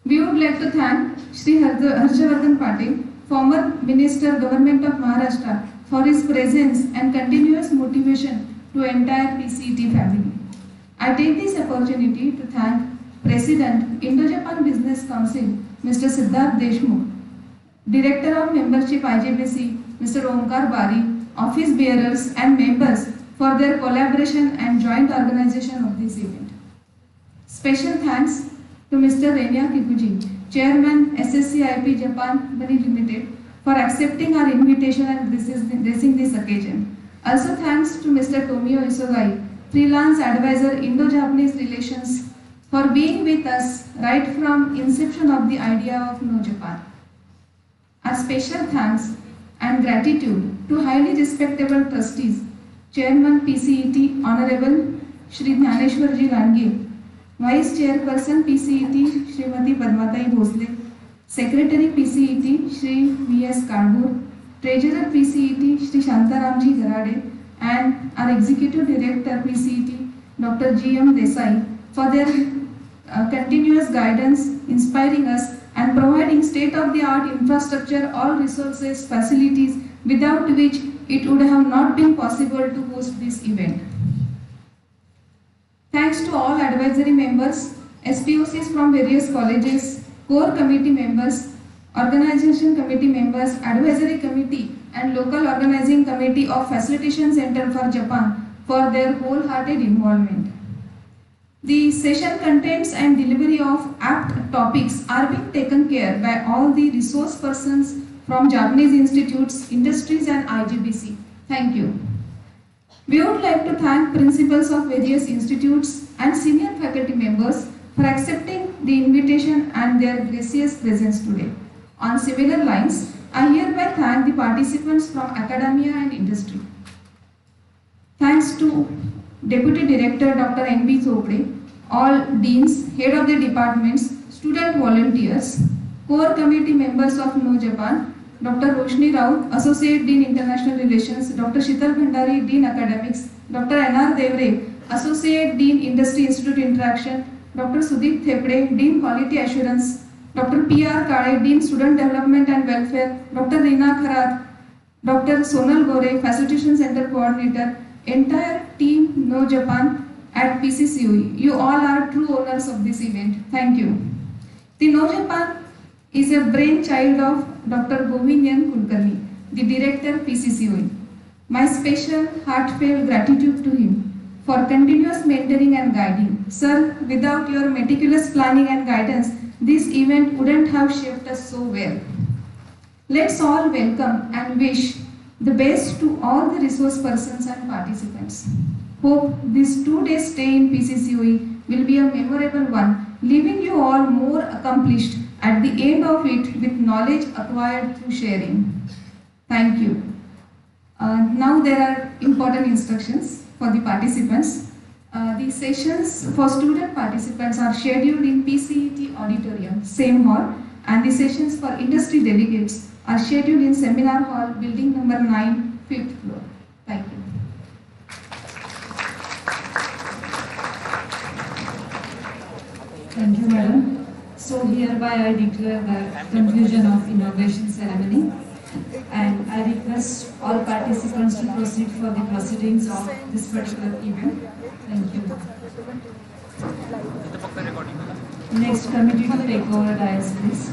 We would like to thank Shri Harshvardhan Patil former Minister, Government of Maharashtra, for his presence and continuous motivation to entire PCET family. I take this opportunity to thank President, Indo-Japan Business Council, Mr. Siddharth Deshmukh, Director of Membership IGBC, Mr. Omkar Bari, office bearers and members for their collaboration and joint organization of this event. Special thanks to Mr. 𝐏𝐂𝐂𝐂𝐎, Chairman SSCIP Japan Limited, for accepting our invitation and gracing this occasion. Also thanks to Mr. Tomio Isogai, freelance advisor Indo-Japanese relations, for being with us right from inception of the idea of No Japan. Our special thanks and gratitude to highly respectable trustees, Chairman PCET Honorable Shri 𝐿𝐻𝐿𝐻𝐿𝐻𝐿𝐻𝐿, Vice Chairperson PCET Srimati Padmatai Bhosle, Secretary PCET Shri V.S. Kadbur, Treasurer PCET Shri Shantaramji Garade, and our Executive Director PCET Dr. G.M. Desai for their continuous guidance, inspiring us and providing state-of-the-art infrastructure, all resources, facilities, without which it would have not been possible to host this event. Thanks to all advisory members, SPOCs from various colleges, core committee members, organization committee members, advisory committee and local organizing committee of Facilitation Center for Japan for their wholehearted involvement. The session contents and delivery of apt topics are being taken care by all the resource persons from Japanese institutes, industries and IGBC. Thank you. We would like to thank principals of various institutes and senior faculty members for accepting the invitation and their gracious presence today. On similar lines, I hereby thank the participants from academia and industry. Thanks to Deputy Director Dr. N.B. Chopde, all deans, head of the departments, student volunteers, core committee members of No Japan, Dr. Roshni Raut, Associate Dean International Relations, Dr. Shital Bhandari, Dean Academics, Dr. N.R. Devre, Associate Dean Industry Institute Interaction, Dr. Sudeep Thepde, Dean Quality Assurance, Dr. P.R. Kale, Dean Student Development and Welfare, Dr. Reena Kharath, Dr. Sonal Gore, Facilitation Center Coordinator, entire team No Japan at PCCOE. You all are true owners of this event. Thank you. The No Japan is a brainchild of Dr. Govindan Kulkarni, the Director PCCOE. My special heartfelt gratitude to him for continuous mentoring and guiding. Sir, without your meticulous planning and guidance, this event wouldn't have shaped us so well. Let's all welcome and wish the best to all the resource persons and participants. Hope this 2-day stay in PCCOE will be a memorable one, leaving you all more accomplished at the end of it with knowledge acquired through sharing. Thank you. Now there are important instructions for the participants. The sessions for student participants are scheduled in PCET auditorium, same hall, and the sessions for industry delegates are scheduled in seminar hall, building number 9, 5th floor. Thank you. Thank you, madam. So hereby I declare the conclusion of inauguration ceremony, and I request all participants to proceed for the proceedings of this particular event. Thank you. Next committee to take over, guys, please.